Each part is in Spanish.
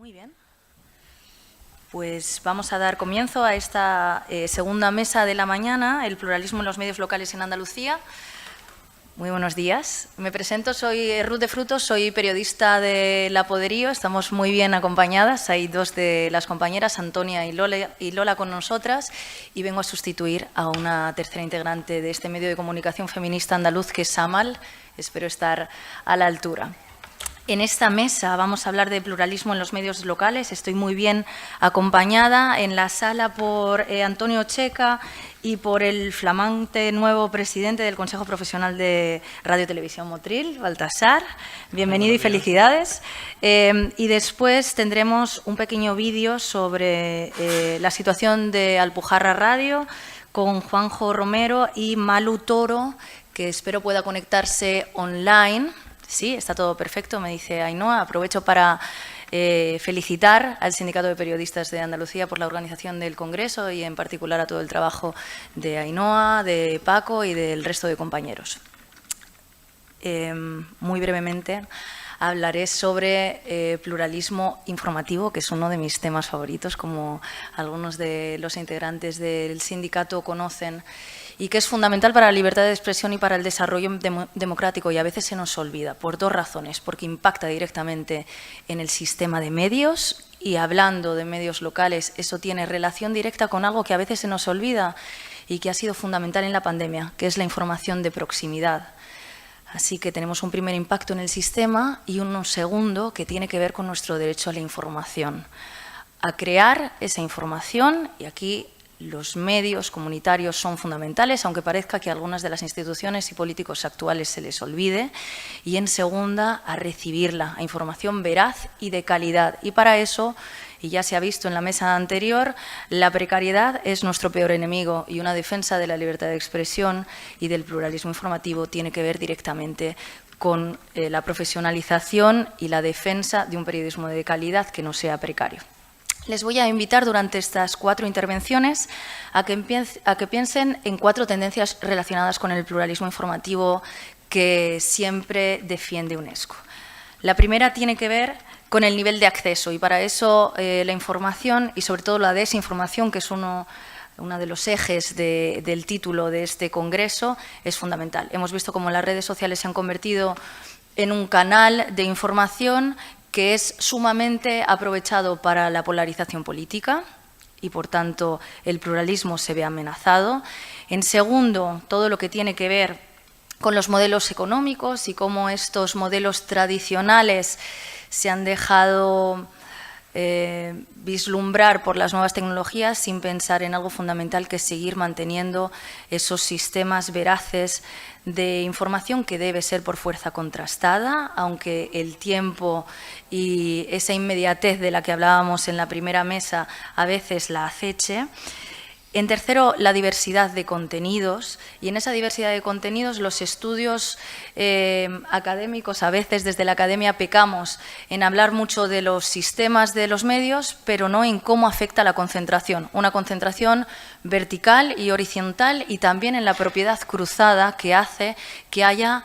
Muy bien. Pues vamos a dar comienzo a esta segunda mesa de la mañana, el pluralismo en los medios locales en Andalucía. Muy buenos días. Me presento, soy Ruth de Frutos, soy periodista de La Poderío. Estamos muy bien acompañadas. Hay dos de las compañeras, Antonia y Lola con nosotras, y vengo a sustituir a una tercera integrante de este medio de comunicación feminista andaluz, que es Amal. Espero estar a la altura. En esta mesa vamos a hablar de pluralismo en los medios locales. Estoy muy bien acompañada en la sala por Antonio Checa y por el flamante nuevo presidente del Consejo Profesional de Radio y Televisión Motril, Baltasar. Bienvenido y felicidades. Y después tendremos un pequeño vídeo sobre la situación de Alpujarra Radio con Juanjo Romero y Malu Toro, que espero pueda conectarse online. Sí, está todo perfecto, me dice Ainhoa. Aprovecho para felicitar al Sindicato de Periodistas de Andalucía por la organización del Congreso y en particular a todo el trabajo de Ainhoa, de Paco y del resto de compañeros. Muy brevemente hablaré sobre pluralismo informativo, que es uno de mis temas favoritos, como algunos de los integrantes del sindicato conocen, y que es fundamental para la libertad de expresión y para el desarrollo democrático, y a veces se nos olvida por dos razones: porque impacta directamente en el sistema de medios, y hablando de medios locales, eso tiene relación directa con algo que a veces se nos olvida y que ha sido fundamental en la pandemia, que es la información de proximidad. Así que tenemos un primer impacto en el sistema y uno segundo que tiene que ver con nuestro derecho a la información, a crear esa información, y aquí los medios comunitarios son fundamentales, aunque parezca que a algunas de las instituciones y políticos actuales se les olvide, y en segunda, a recibirla, a información veraz y de calidad. Y para eso, y ya se ha visto en la mesa anterior, la precariedad es nuestro peor enemigo, y una defensa de la libertad de expresión y del pluralismo informativo tiene que ver directamente con la profesionalización y la defensa de un periodismo de calidad que no sea precario. Les voy a invitar durante estas 4 intervenciones a que piensen en 4 tendencias relacionadas con el pluralismo informativo que siempre defiende UNESCO. La primera tiene que ver con el nivel de acceso, y para eso la información y sobre todo la desinformación, que es uno de los ejes del título de este congreso, es fundamental. Hemos visto cómo las redes sociales se han convertido en un canal de información que es sumamente aprovechado para la polarización política y, por tanto, el pluralismo se ve amenazado. En segundo, todo lo que tiene que ver con los modelos económicos y cómo estos modelos tradicionales se han dejado vislumbrar por las nuevas tecnologías sin pensar en algo fundamental, que es seguir manteniendo esos sistemas veraces de información que debe ser por fuerza contrastada, aunque el tiempo y esa inmediatez de la que hablábamos en la primera mesa a veces la aceche. En tercero, la diversidad de contenidos, y en esa diversidad de contenidos los estudios académicos, a veces desde la academia pecamos en hablar mucho de los sistemas de los medios, pero no en cómo afecta la concentración, una concentración vertical y horizontal, y también en la propiedad cruzada que hace que haya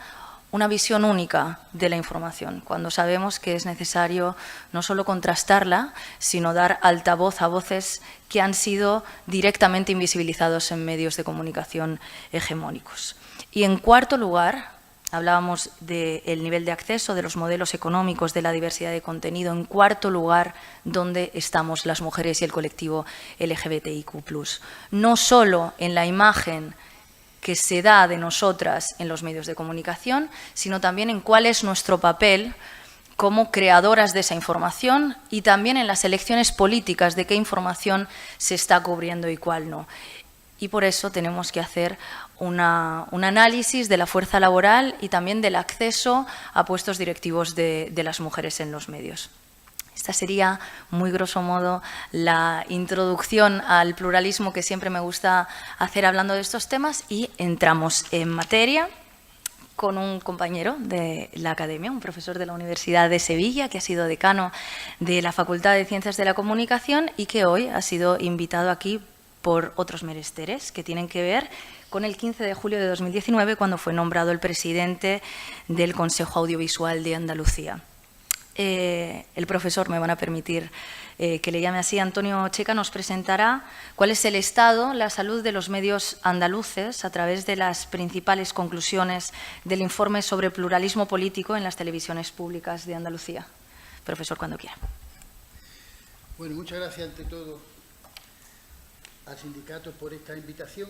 una visión única de la información, cuando sabemos que es necesario no solo contrastarla, sino dar altavoz a voces que han sido directamente invisibilizados en medios de comunicación hegemónicos. Y en cuarto lugar, hablábamos del nivel de acceso, de los modelos económicos, de la diversidad de contenido. En cuarto lugar, ¿dónde estamos las mujeres y el colectivo LGBTIQ+? No solo en la imagen que se da de nosotras en los medios de comunicación, sino también en cuál es nuestro papel como creadoras de esa información, y también en las elecciones políticas de qué información se está cubriendo y cuál no. Y por eso tenemos que hacer un análisis de la fuerza laboral y también del acceso a puestos directivos de las mujeres en los medios. Esta sería, muy grosso modo, la introducción al pluralismo que siempre me gusta hacer hablando de estos temas, y entramos en materia con un compañero de la academia, un profesor de la Universidad de Sevilla, que ha sido decano de la Facultad de Ciencias de la Comunicación y que hoy ha sido invitado aquí por otros menesteres que tienen que ver con el 15 de julio de 2019, cuando fue nombrado el presidente del Consejo Audiovisual de Andalucía. el profesor, me van a permitir que le llame así, Antonio Checa, nos presentará cuál es el estado, la salud de los medios andaluces a través de las principales conclusiones del informe sobre pluralismo político en las televisiones públicas de Andalucía. Profesor, cuando quiera. Bueno, muchas gracias ante todo al sindicato por esta invitación.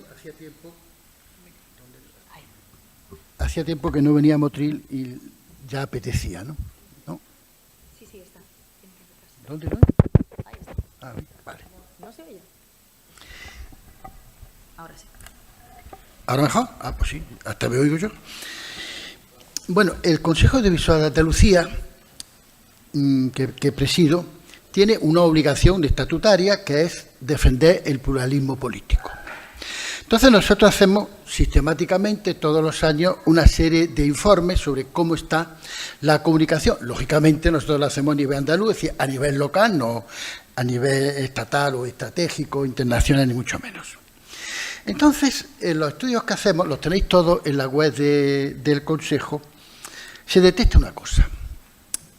Hacía tiempo que no venía a Motril y ya apetecía, ¿no? Sí, está. ¿Dónde no? Ahí está. Ah, vale. ¿No se oye? Ahora sí. ¿Ahora mejor? Ah, pues sí, hasta me oigo yo. Bueno, el Consejo Audiovisual de Andalucía, que presido, tiene una obligación estatutaria que es defender el pluralismo político. Entonces nosotros hacemos sistemáticamente todos los años una serie de informes sobre cómo está la comunicación. Lógicamente nosotros lo hacemos a nivel andaluz, es decir, a nivel local, no a nivel estatal o estratégico, internacional, ni mucho menos. Entonces, en los estudios que hacemos, los tenéis todos en la web del Consejo, se detecta una cosa: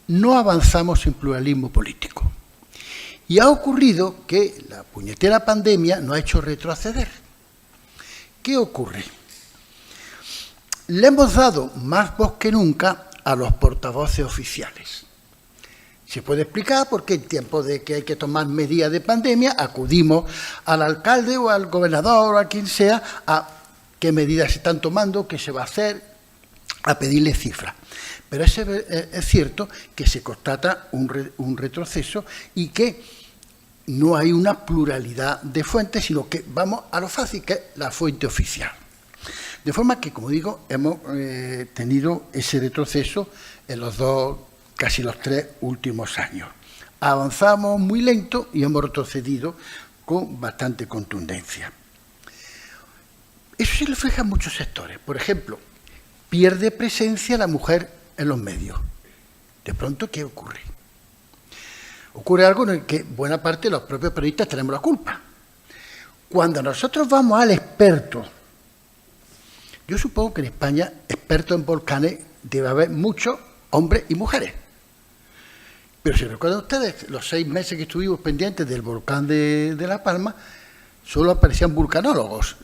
no avanzamos en pluralismo político. Y ha ocurrido que la puñetera pandemia nos ha hecho retroceder. ¿Qué ocurre? Le hemos dado más voz que nunca a los portavoces oficiales. Se puede explicar por qué en tiempos de que hay que tomar medidas de pandemia acudimos al alcalde o al gobernador o a quien sea a qué medidas se están tomando, qué se va a hacer, a pedirle cifras. Pero es cierto que se constata un retroceso y que no hay una pluralidad de fuentes, sino que vamos a lo fácil, que es la fuente oficial. De forma que, como digo, hemos tenido ese retroceso en casi los 3 últimos años. Avanzamos muy lento y hemos retrocedido con bastante contundencia. Eso se refleja en muchos sectores. Por ejemplo, pierde presencia la mujer en los medios. De pronto, ¿qué ocurre? Ocurre algo en el que buena parte de los propios periodistas tenemos la culpa. Cuando nosotros vamos al experto, yo supongo que en España, expertos en volcanes, debe haber muchos hombres y mujeres. Pero si recuerdan ustedes, los 6 meses que estuvimos pendientes del volcán de La Palma, solo aparecían vulcanólogos.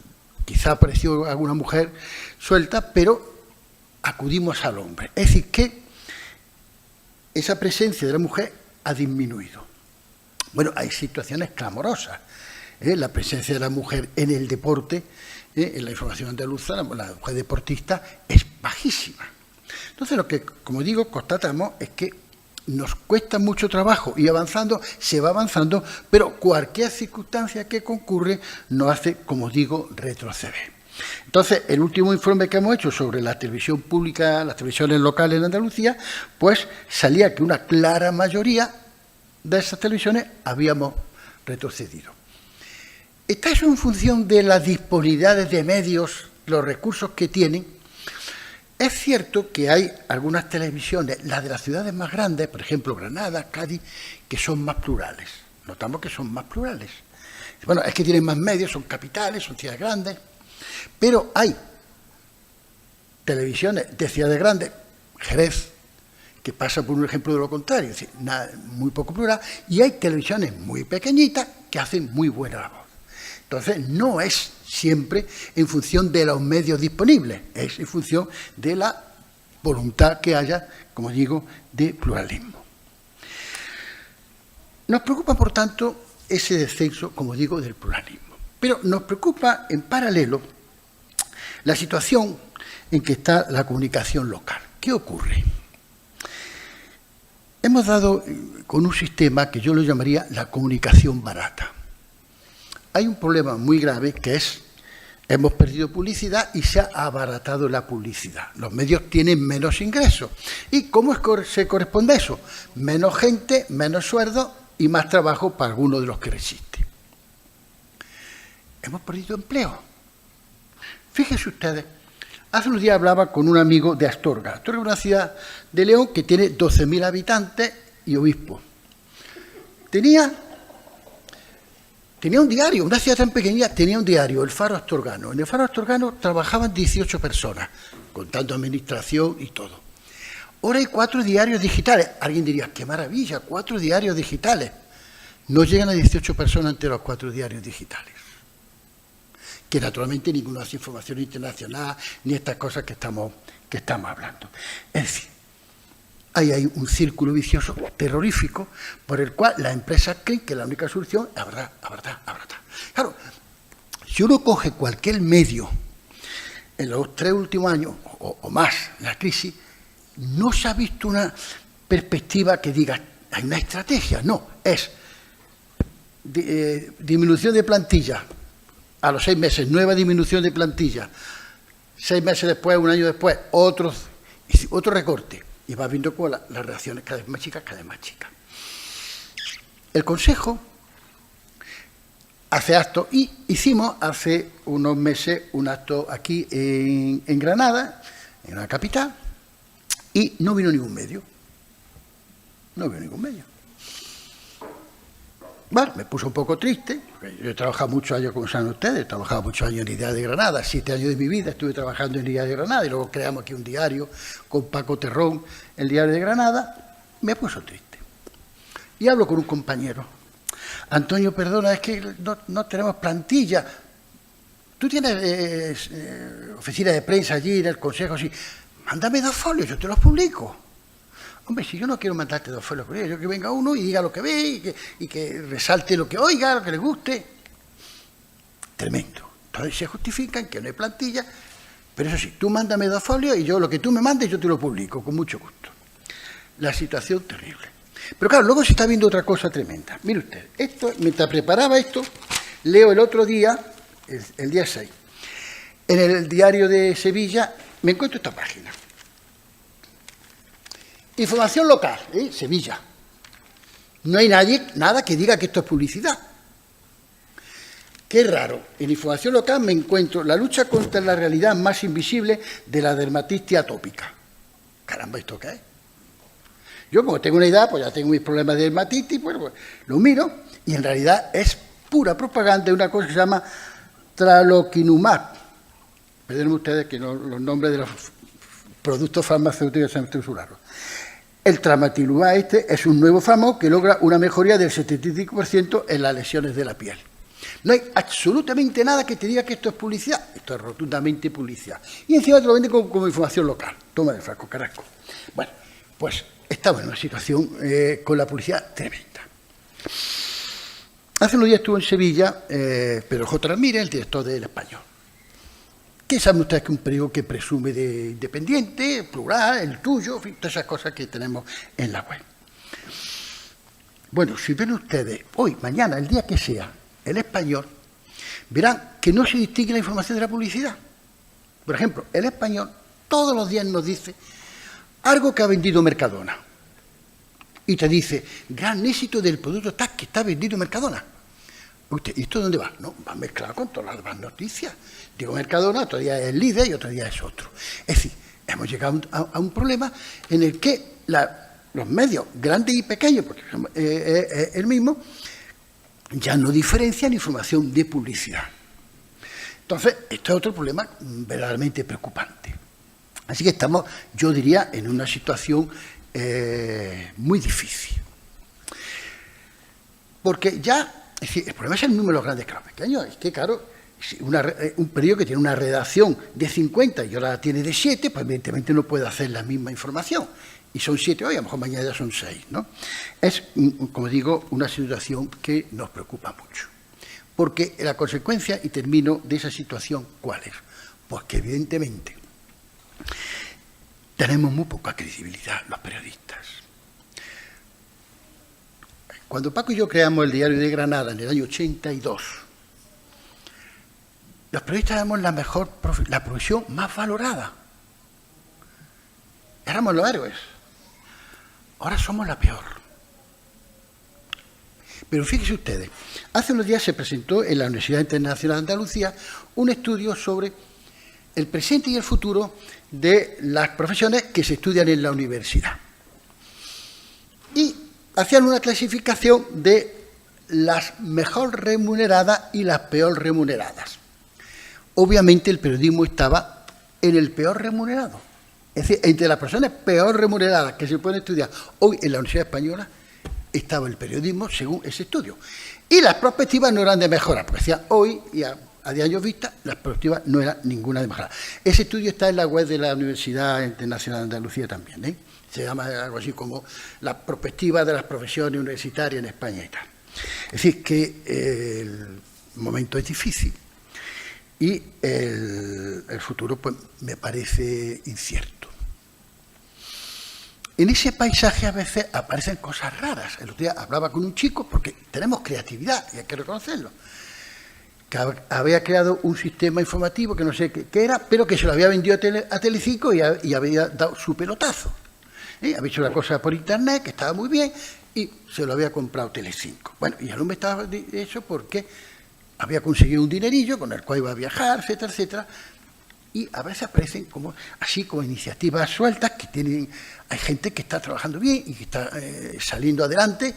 Quizá apareció alguna mujer suelta, pero acudimos al hombre. Es decir, que esa presencia de la mujer ha disminuido. Bueno, hay situaciones clamorosas. La presencia de la mujer en el deporte, en la información andaluza, la mujer deportista es bajísima. Entonces, lo que, como digo, constatamos es que nos cuesta mucho trabajo y avanzando, se va avanzando, pero cualquier circunstancia que concurre nos hace, como digo, retroceder. Entonces, el último informe que hemos hecho sobre la televisión pública, las televisiones locales en Andalucía, pues salía que una clara mayoría de esas televisiones habíamos retrocedido. ¿Está eso en función de las disponibilidades de medios, los recursos que tienen? Es cierto que hay algunas televisiones, las de las ciudades más grandes, por ejemplo Granada, Cádiz, que son más plurales. Notamos que son más plurales. Bueno, es que tienen más medios, son capitales, son ciudades grandes. Pero hay televisiones de ciudades grandes, Jerez, que pasa por un ejemplo de lo contrario, es decir, muy poco plural, y hay televisiones muy pequeñitas que hacen muy buena labor. Entonces, no es siempre en función de los medios disponibles, es en función de la voluntad que haya, como digo, de pluralismo. Nos preocupa, por tanto, ese descenso, como digo, del pluralismo. Pero nos preocupa, en paralelo, la situación en que está la comunicación local. ¿Qué ocurre? Hemos dado con un sistema que yo lo llamaría la comunicación barata. Hay un problema muy grave que es, hemos perdido publicidad y se ha abaratado la publicidad. Los medios tienen menos ingresos. ¿Y cómo se corresponde a eso? Menos gente, menos sueldo y más trabajo para algunos de los que resisten. Hemos perdido empleo. Fíjense ustedes, hace unos días hablaba con un amigo de Astorga. Astorga es una ciudad de León que tiene 12.000 habitantes y obispo. Tenía un diario, una ciudad tan pequeña tenía un diario, el Faro Astorgano. En el Faro Astorgano trabajaban 18 personas, contando administración y todo. Ahora hay 4 diarios digitales. Alguien diría, qué maravilla, 4 diarios digitales. No llegan a 18 personas entre los 4 diarios digitales. Que naturalmente ninguno hace información internacional, ni estas cosas que estamos hablando. Es decir, hay un círculo vicioso terrorífico por el cual las empresas creen que la única solución es verdad. Claro, si uno coge cualquier medio en los 3 últimos años o más, la crisis, no se ha visto una perspectiva que diga, hay una estrategia, no, es disminución de plantilla, a los 6 meses, nueva disminución de plantilla, 6 meses después, un año después, otro recorte, y va viendo cómo las reacciones cada vez más chicas. El Consejo hace actos, y hicimos hace unos meses un acto aquí en Granada, en la capital, y no vino ningún medio. Bueno, me puso un poco triste, porque yo he trabajado muchos años, como saben ustedes, he trabajado muchos años en Diario de Granada, 7 años de mi vida estuve trabajando en Diario de Granada, y luego creamos aquí un diario con Paco Terrón, el Diario de Granada, me puso triste. Y hablo con un compañero. Antonio, perdona, es que no tenemos plantilla. Tú tienes oficina de prensa allí en el Consejo, así. Mándame 2 folios, yo te los publico. Hombre, si yo no quiero mandarte 2 folios, yo quiero que venga uno y diga lo que ve y que resalte lo que oiga, lo que le guste. Tremendo. Entonces se justifican que no hay plantilla, pero eso sí, tú mándame 2 folios y yo lo que tú me mandes yo te lo publico, con mucho gusto. La situación terrible. Pero claro, luego se está viendo otra cosa tremenda. Mire usted, esto, mientras preparaba esto, leo el otro día, el día 6, en el Diario de Sevilla, me encuentro esta página. Información local, Sevilla. No hay nada que diga que esto es publicidad. Qué raro. En información local me encuentro la lucha contra la realidad más invisible de la dermatitis atópica. Caramba, ¿esto qué es? Yo, como tengo una edad, pues ya tengo mis problemas de dermatitis, pues lo miro, y en realidad es pura propaganda de una cosa que se llama tralokinumab. Perdónenme ustedes que los nombres de los productos farmacéuticos se han censurado. El tralokinumab es un nuevo fármaco que logra una mejoría del 75% en las lesiones de la piel. No hay absolutamente nada que te diga que esto es publicidad. Esto es rotundamente publicidad. Y encima te lo venden como información local. Toma del frasco, carasco. Bueno, pues estamos en una situación con la publicidad tremenda. Hace unos días estuvo en Sevilla Pedro J. Ramírez, el director del Español. ¿Qué saben ustedes que es un periódico que presume de independiente, plural, el tuyo, en fin, todas esas cosas que tenemos en la web? Bueno, si ven ustedes hoy, mañana, el día que sea, el Español, verán que no se distingue la información de la publicidad. Por ejemplo, el Español todos los días nos dice algo que ha vendido Mercadona. Y te dice, gran éxito del producto tal que está vendido Mercadona. Usted, ¿y esto dónde va? No, va mezclado con todas las demás noticias. Digo Mercadona, otro día es líder y otro día es otro. Es decir, hemos llegado a un problema en el que los medios, grandes y pequeños, porque es el mismo, ya no diferencian información de publicidad. Entonces, esto es otro problema verdaderamente preocupante. Así que estamos, yo diría, en una situación muy difícil. Porque ya, es decir, el problema es el número de los grandes que los pequeños. Es que, claro, un periódico que tiene una redacción de 50 y ahora la tiene de 7, pues evidentemente no puede hacer la misma información. Y son 7 hoy, a lo mejor mañana ya son 6, ¿no? Es, como digo, una situación que nos preocupa mucho. Porque la consecuencia, y termino, de esa situación, ¿cuál es? Pues que evidentemente tenemos muy poca credibilidad los periodistas. Cuando Paco y yo creamos el Diario de Granada en el año 82, los periodistas éramos la profesión más valorada. Éramos los héroes. Ahora somos la peor. Pero fíjense ustedes, hace unos días se presentó en la Universidad Internacional de Andalucía un estudio sobre el presente y el futuro de las profesiones que se estudian en la universidad. Y hacían una clasificación de las mejor remuneradas y las peor remuneradas. Obviamente el periodismo estaba en el peor remunerado. Es decir, entre las personas peor remuneradas que se pueden estudiar hoy en la Universidad Española estaba el periodismo, según ese estudio. Y las perspectivas no eran de mejora, porque decían hoy, y a 10 años vista, las perspectivas no eran ninguna de mejora. Ese estudio está en la web de la Universidad Internacional de Andalucía también, ¿eh? Se llama algo así como la perspectiva de las profesiones universitarias en España y tal. Es decir, que el momento es difícil y el futuro pues, me parece incierto. En ese paisaje a veces aparecen cosas raras. El otro día hablaba con un chico, porque tenemos creatividad y hay que reconocerlo, que había creado un sistema informativo que no sé qué era, pero que se lo había vendido a Telecinco y había dado su pelotazo. Había hecho una cosa por internet que estaba muy bien y se lo había comprado Telecinco. Bueno, y el hombre estaba de eso porque había conseguido un dinerillo con el cual iba a viajar, etcétera, etcétera. Y a veces aparecen como así como iniciativas sueltas que tienen, hay gente que está trabajando bien y que está saliendo adelante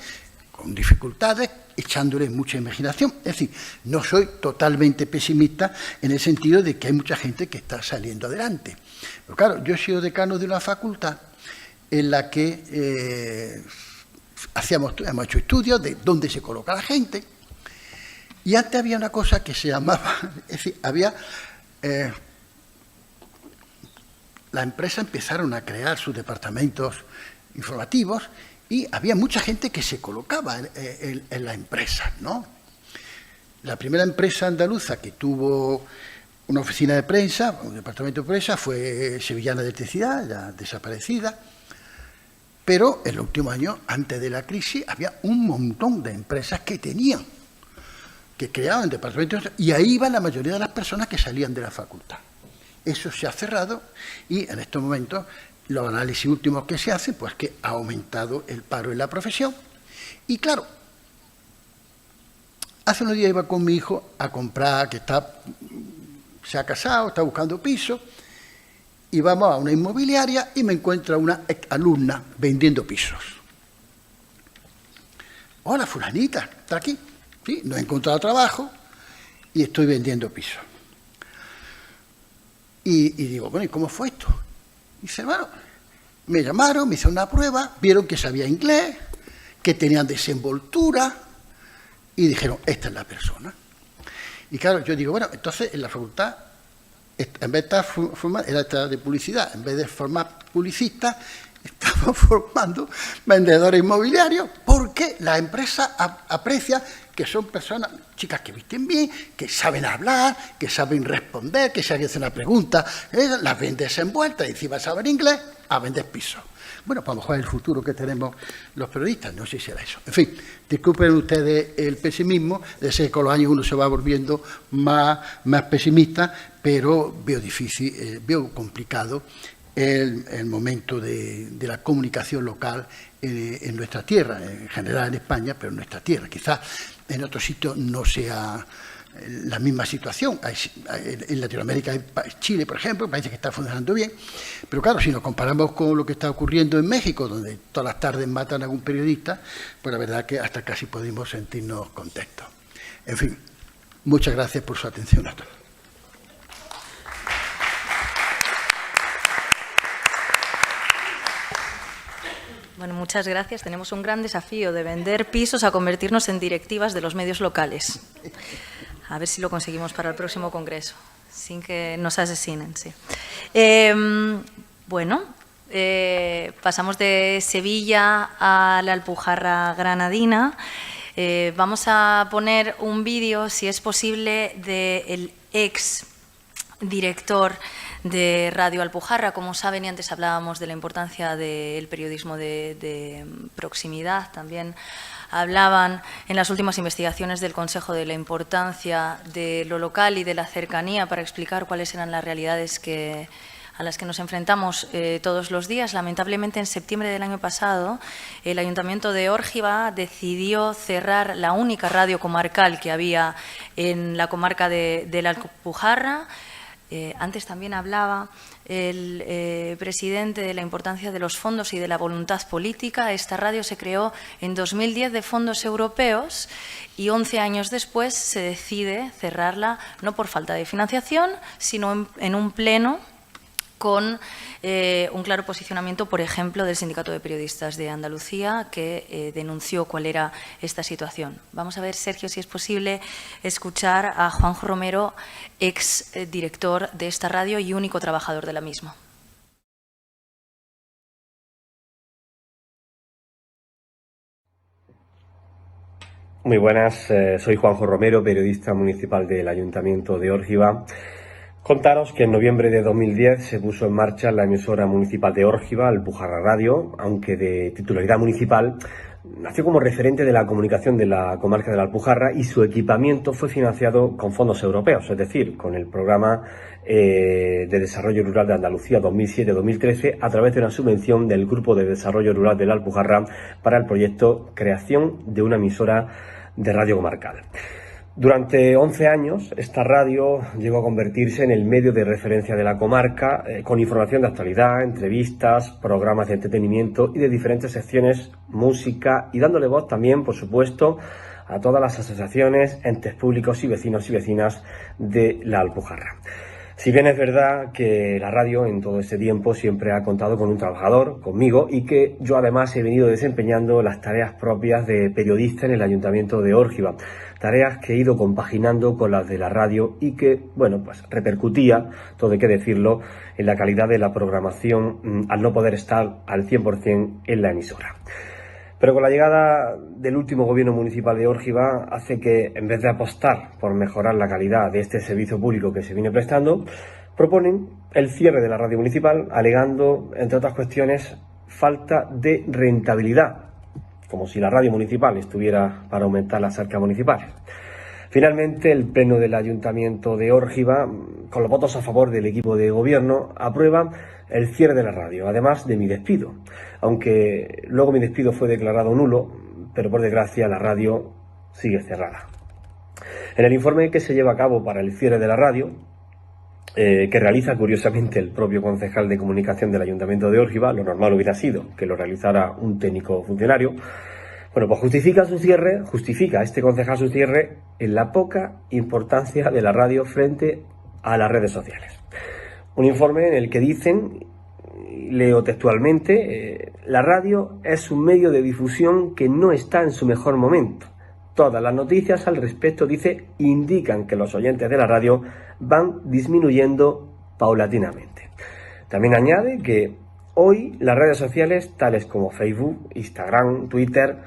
con dificultades, echándole mucha imaginación. Es decir, no soy totalmente pesimista en el sentido de que hay mucha gente que está saliendo adelante. Pero claro, yo he sido decano de una facultad en la que hemos hecho estudios de dónde se coloca la gente, y antes había una cosa que se llamaba, es decir, había... las empresas empezaron a crear sus departamentos informativos y había mucha gente que se colocaba en las empresas, ¿no? La primera empresa andaluza que tuvo una oficina de prensa, un departamento de prensa, fue Sevillana de Electricidad, ya desaparecida, pero en los últimos años, antes de la crisis, había un montón de empresas que creaban departamentos y ahí iban la mayoría de las personas que salían de la facultad. Eso se ha cerrado y en estos momentos los análisis últimos que se hacen, pues que ha aumentado el paro en la profesión. Y claro, hace unos días iba con mi hijo a comprar, se ha casado, está buscando piso, y vamos a una inmobiliaria y me encuentra una alumna vendiendo pisos. Hola, fulanita, ¿está aquí? Sí, no he encontrado trabajo y estoy vendiendo pisos. Y digo, bueno, ¿y cómo fue esto? Y dice, bueno, me llamaron, me hicieron una prueba, vieron que sabía inglés, que tenían desenvoltura, y dijeron, esta es la persona. Y claro, yo digo, bueno, entonces en la facultad, en vez de estar formando, era esta de publicidad, en vez de formar publicistas, estamos formando vendedores inmobiliarios, porque la empresa aprecia que son personas, chicas que visten bien, que saben hablar, que saben responder, que si alguien hace una pregunta, las vendes envueltas y encima saben inglés, a vender pisos. Bueno, pues a lo mejor es el futuro que tenemos los periodistas, no sé si será eso. En fin, disculpen ustedes el pesimismo, de ser que con los años uno se va volviendo más pesimista, pero veo difícil, veo complicado el momento de la comunicación local en nuestra tierra, en general en España, pero en nuestra tierra. Quizás en otros sitios no sea la misma situación. En Latinoamérica, Chile, por ejemplo, parece que está funcionando bien, pero claro, si nos comparamos con lo que está ocurriendo en México, donde todas las tardes matan a algún periodista, pues la verdad que hasta casi podemos sentirnos contentos. En fin, muchas gracias por su atención a todos. Bueno, muchas gracias. Tenemos un gran desafío de vender pisos a convertirnos en directivas de los medios locales. A ver si lo conseguimos para el próximo congreso, sin que nos asesinen. Sí. Pasamos de Sevilla a la Alpujarra granadina. Vamos a poner un vídeo, si es posible, del ex director de Radio Alpujarra. Como saben, y antes hablábamos de la importancia del periodismo de proximidad, también hablaban en las últimas investigaciones del Consejo de la importancia de lo local y de la cercanía para explicar cuáles eran las realidades a las que nos enfrentamos todos los días. Lamentablemente, en septiembre del año pasado, el Ayuntamiento de Órgiva decidió cerrar la única radio comarcal que había en la comarca de la Alpujarra. Antes también hablaba el presidente de la importancia de los fondos y de la voluntad política. Esta radio se creó en 2010 de fondos europeos y 11 años después se decide cerrarla, no por falta de financiación, sino en un pleno con un claro posicionamiento, por ejemplo, del Sindicato de Periodistas de Andalucía, que denunció cuál era esta situación. Vamos a ver, Sergio, si es posible escuchar a Juanjo Romero, ex director de esta radio y único trabajador de la misma. Muy buenas, soy Juanjo Romero, periodista municipal del Ayuntamiento de Órgiva. Contaros que en noviembre de 2010 se puso en marcha la emisora municipal de Órgiva, Alpujarra Radio, aunque de titularidad municipal, nació como referente de la comunicación de la comarca de la Alpujarra y su equipamiento fue financiado con fondos europeos, es decir, con el programa de Desarrollo Rural de Andalucía 2007-2013 a través de una subvención del Grupo de Desarrollo Rural de la Alpujarra para el proyecto Creación de una emisora de radio comarcal. Durante 11 años, esta radio llegó a convertirse en el medio de referencia de la comarca, con información de actualidad, entrevistas, programas de entretenimiento y de diferentes secciones, música, y dándole voz también, por supuesto, a todas las asociaciones, entes públicos y vecinos y vecinas de la Alpujarra. Si bien es verdad que la radio en todo este tiempo siempre ha contado con un trabajador, conmigo, y que yo además he venido desempeñando las tareas propias de periodista en el Ayuntamiento de Órgiva, tareas que he ido compaginando con las de la radio y que, bueno, pues repercutía, todo hay que decirlo, en la calidad de la programación al no poder estar al 100% en la emisora. Pero con la llegada del último gobierno municipal de Órgiva hace que, en vez de apostar por mejorar la calidad de este servicio público que se viene prestando, proponen el cierre de la radio municipal, alegando, entre otras cuestiones, falta de rentabilidad, como si la radio municipal estuviera para aumentar las arcas municipales. Finalmente, el Pleno del Ayuntamiento de Órgiva, con los votos a favor del equipo de gobierno, aprueba el cierre de la radio, además de mi despido. Aunque luego mi despido fue declarado nulo, pero por desgracia la radio sigue cerrada. En el informe que se lleva a cabo para el cierre de la radio, que realiza curiosamente el propio concejal de comunicación del Ayuntamiento de Órgiva, lo normal hubiera sido que lo realizara un técnico funcionario, bueno, pues justifica este concejal su cierre en la poca importancia de la radio frente a las redes sociales. Un informe en el que dicen, leo textualmente, la radio es un medio de difusión que no está en su mejor momento. Todas las noticias al respecto, dice, indican que los oyentes de la radio van disminuyendo paulatinamente. También añade que hoy las redes sociales, tales como Facebook, Instagram, Twitter,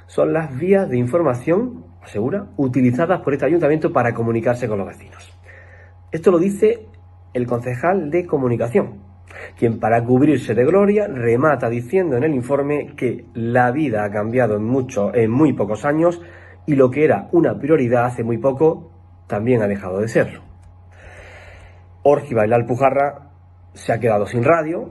son las vías de información, asegura, utilizadas por este ayuntamiento para comunicarse con los vecinos. Esto lo dice el concejal de comunicación, quien para cubrirse de gloria remata diciendo en el informe que la vida ha cambiado en muy pocos años y lo que era una prioridad hace muy poco también ha dejado de serlo. Órgiva y la Alpujarra se ha quedado sin radio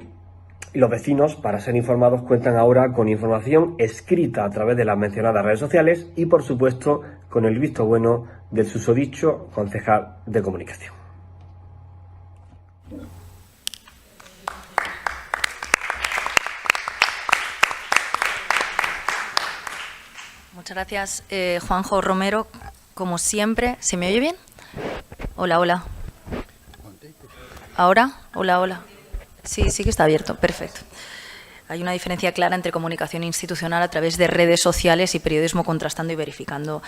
y los vecinos, para ser informados, cuentan ahora con información escrita a través de las mencionadas redes sociales y, por supuesto, con el visto bueno del susodicho concejal de comunicación. Muchas gracias, Juanjo Romero. Como siempre, ¿se me oye bien? Hola, hola. ¿Ahora? Hola, hola. Sí, sí que está abierto. Perfecto. Hay una diferencia clara entre comunicación institucional a través de redes sociales y periodismo contrastando y verificando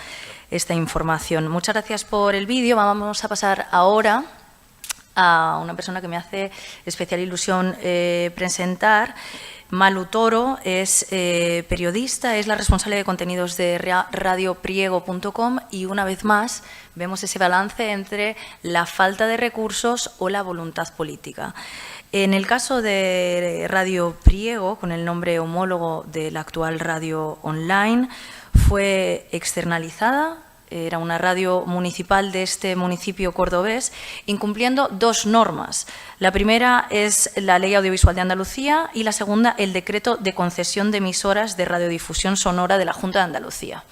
esta información. Muchas gracias por el vídeo. Vamos a pasar ahora a una persona que me hace especial ilusión presentar. Malu Toro es periodista, es la responsable de contenidos de radiopriego.com y una vez más vemos ese balance entre la falta de recursos o la voluntad política. En el caso de Radio Priego, con el nombre homólogo de la actual radio online, fue externalizada. Era una radio municipal de este municipio cordobés, incumpliendo dos normas. La primera es la Ley Audiovisual de Andalucía y la segunda, el Decreto de Concesión de Emisoras de Radiodifusión Sonora de la Junta de Andalucía.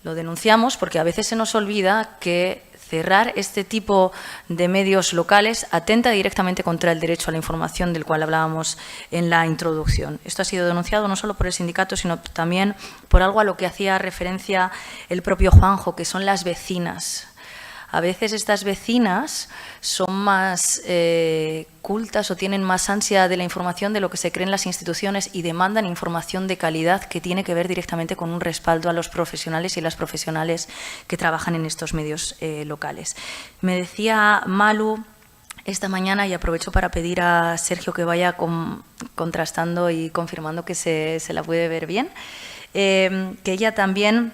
Lo denunciamos porque a veces se nos olvida que cerrar este tipo de medios locales atenta directamente contra el derecho a la información del cual hablábamos en la introducción. Esto ha sido denunciado no solo por el sindicato, sino también por algo a lo que hacía referencia el propio Juanjo, que son las vecinas. A veces estas vecinas son más cultas o tienen más ansia de la información de lo que se cree en las instituciones y demandan información de calidad que tiene que ver directamente con un respaldo a los profesionales y las profesionales que trabajan en estos medios locales. Me decía Malu esta mañana, y aprovecho para pedir a Sergio que vaya contrastando y confirmando que se la puede ver bien, que ella también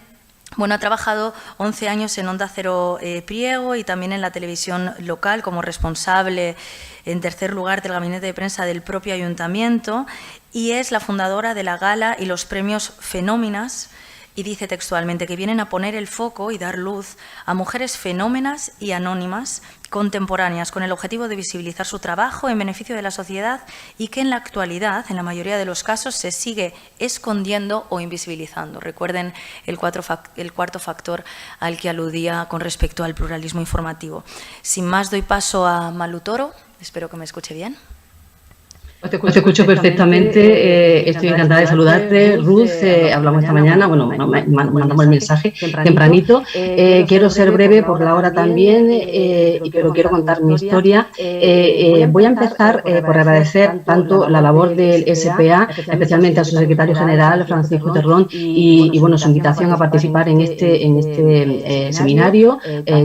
ha trabajado 11 años en Onda Cero Priego y también en la televisión local como responsable, en tercer lugar, del gabinete de prensa del propio ayuntamiento, y es la fundadora de la gala y los premios Fenómenas. Y dice textualmente que vienen a poner el foco y dar luz a mujeres fenómenas y anónimas contemporáneas con el objetivo de visibilizar su trabajo en beneficio de la sociedad y que en la actualidad, en la mayoría de los casos, se sigue escondiendo o invisibilizando. Recuerden el cuarto factor al que aludía con respecto al pluralismo informativo. Sin más, doy paso a Malu Toro. Espero que me escuche bien. Te escucho perfectamente, estoy encantada de saludarte, Ruth, hablamos esta mañana, mandamos el mensaje tempranito, quiero ser breve por la hora también, pero quiero contar mi historia. Voy a empezar por agradecer tanto la labor del SPA, especialmente a su secretario general, Francisco Terrón, y su invitación a participar en este seminario,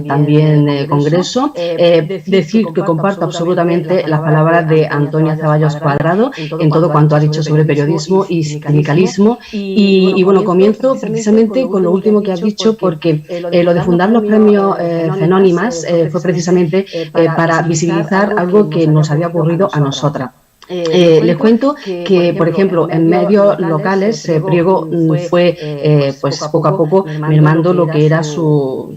también congreso. Decir que comparto absolutamente las palabras de Antonia Ceballos Cuadrado en todo cuanto ha dicho sobre periodismo y sindicalismo y comienzo precisamente con lo último que has dicho porque lo de fundar los premios Fenónimas fue precisamente para visibilizar algo que nos había ocurrido a nosotras. Les cuento que, por ejemplo, en medios locales, Priego fue, poco a poco mermando lo que era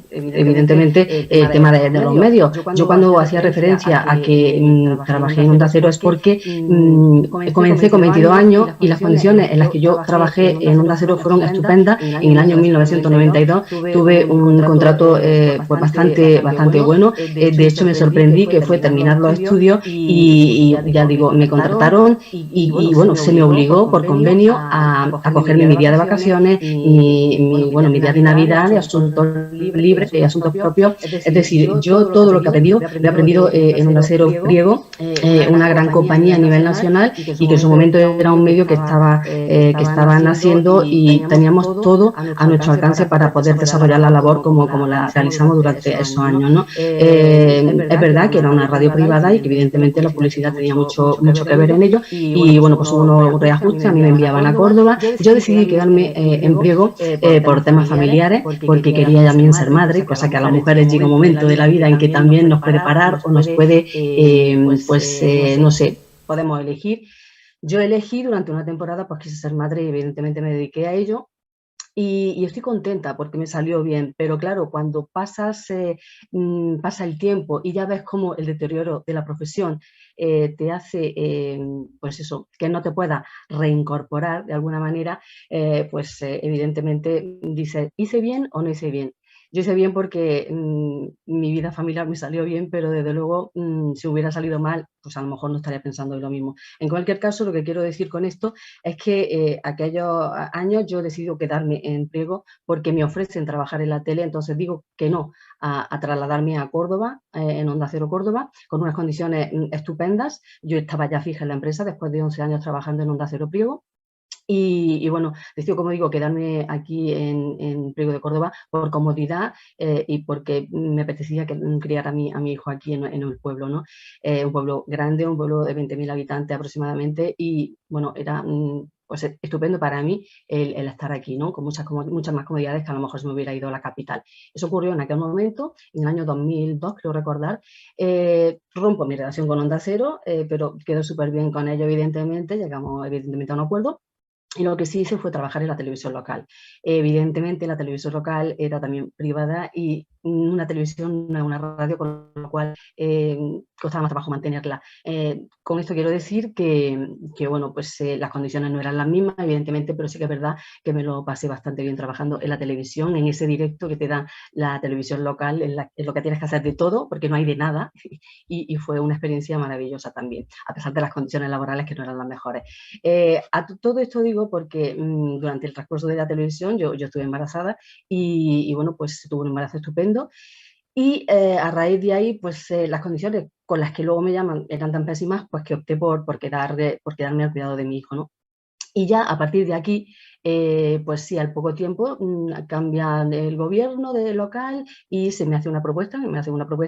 evidentemente, el tema de los medios. Yo cuando hacía referencia a que trabajé en Onda Cero es porque comencé con 22 años y las condiciones en las que yo trabajé en Onda Cero fueron estupendas. En el año 1992 tuve un contrato bastante bueno. De hecho, me sorprendí que fue terminar los estudios y ya digo, me contrataron y se me obligó por convenio a cogerme mi día de vacaciones, mi día de Navidad, de asuntos libres, de asuntos propios. Es decir, yo todo lo que lo he aprendido en Onda Cero Priego, una gran compañía a nivel nacional y que en su momento era un medio que estaba naciendo y teníamos todo a nuestro alcance para poder desarrollar la labor como la realizamos durante esos años, ¿no? Es verdad que era una radio privada y que evidentemente la publicidad tenía mucho que ver en ello y pues hubo unos reajustes, a mí me enviaban a Córdoba. Yo decidí quedarme en Priego por temas familiares porque quería también ser madre, cosa que a las mujeres llega un momento de la vida en que también nos puede parar o nos puede, no sé, podemos elegir. Yo elegí durante una temporada, pues quise ser madre y evidentemente me dediqué a ello. Y estoy contenta porque me salió bien, pero claro, cuando pasa el tiempo y ya ves cómo el deterioro de la profesión te hace, que no te pueda reincorporar de alguna manera, evidentemente dices, ¿hice bien o no hice bien? Yo hice bien porque mi vida familiar me salió bien, pero desde luego si hubiera salido mal, pues a lo mejor no estaría pensando en lo mismo. En cualquier caso, lo que quiero decir con esto es que aquellos años yo he decidido quedarme en Priego porque me ofrecen trabajar en la tele, entonces digo que no a trasladarme a Córdoba, en Onda Cero Córdoba, con unas condiciones estupendas. Yo estaba ya fija en la empresa después de 11 años trabajando en Onda Cero Priego. Y decido, como digo, quedarme aquí en Priego de Córdoba por comodidad y porque me apetecía criar a mi hijo aquí en el pueblo, ¿no? Un pueblo grande, un pueblo de 20.000 habitantes aproximadamente y, era estupendo para mí el estar aquí, ¿no? Con muchas más comodidades que a lo mejor se me hubiera ido a la capital. Eso ocurrió en aquel momento, en el año 2002, creo recordar. Rompo mi relación con Onda Cero, pero quedo súper bien con ello, evidentemente. Llegamos, evidentemente, a un acuerdo. Y lo que sí hice fue trabajar en la televisión local. Evidentemente, la televisión local era también privada y una televisión, una radio, con lo cual costaba más trabajo mantenerla. Con esto quiero decir que las condiciones no eran las mismas, evidentemente, pero sí que es verdad que me lo pasé bastante bien trabajando en la televisión, en ese directo que te da la televisión local, en lo que tienes que hacer de todo, porque no hay de nada, y fue una experiencia maravillosa también, a pesar de las condiciones laborales que no eran las mejores. A todo esto digo porque durante el transcurso de la televisión yo estuve embarazada y tuve un embarazo estupendo. Y a raíz de ahí, pues las condiciones con las que luego me llaman eran tan pésimas, pues que opté por quedarme al cuidado de mi hijo, ¿no? Y ya a partir de aquí, pues sí, al poco tiempo cambia el gobierno de local y se me hace una propuesta,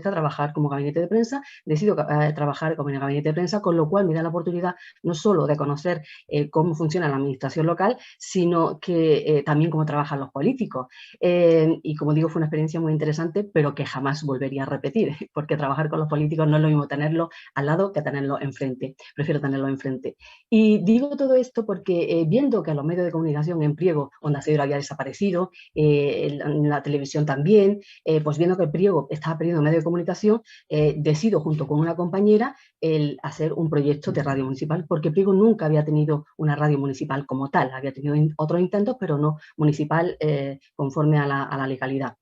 trabajar como gabinete de prensa, decido trabajar como en el gabinete de prensa, con lo cual me da la oportunidad no solo de conocer cómo funciona la administración local, sino que también cómo trabajan los políticos. Y como digo, fue una experiencia muy interesante, pero que jamás volvería a repetir, porque trabajar con los políticos no es lo mismo tenerlo al lado que tenerlo enfrente. Prefiero tenerlo enfrente. Y digo todo esto porque viendo que a los medios de comunicación en Priego, Onda Cero había desaparecido, en la televisión también, pues viendo que el Priego estaba perdiendo medio de comunicación, decido junto con una compañera el hacer un proyecto de radio municipal, porque Priego nunca había tenido una radio municipal como tal, había tenido otros intentos, pero no municipal conforme a la legalidad.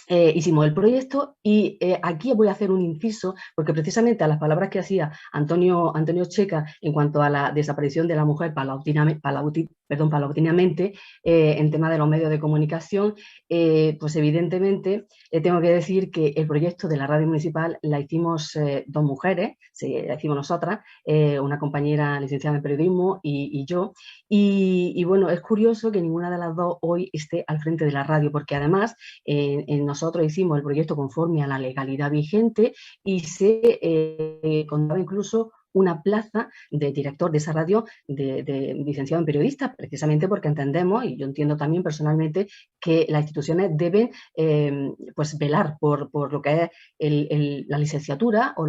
Hicimos el proyecto y aquí voy a hacer un inciso, porque precisamente a las palabras que hacía Antonio Checa en cuanto a la desaparición de la mujer paulatinamente en tema de los medios de comunicación, pues evidentemente tengo que decir que el proyecto de la radio municipal la hicimos dos mujeres, la hicimos nosotras, una compañera licenciada en periodismo y yo, y bueno, es curioso que ninguna de las dos hoy esté al frente de la radio, porque además nosotros hicimos el proyecto conforme a la legalidad vigente y se contaba incluso una plaza de director de esa radio de licenciado en periodista, precisamente porque entendemos, y yo entiendo también personalmente, que las instituciones deben pues velar por lo que es la licenciatura o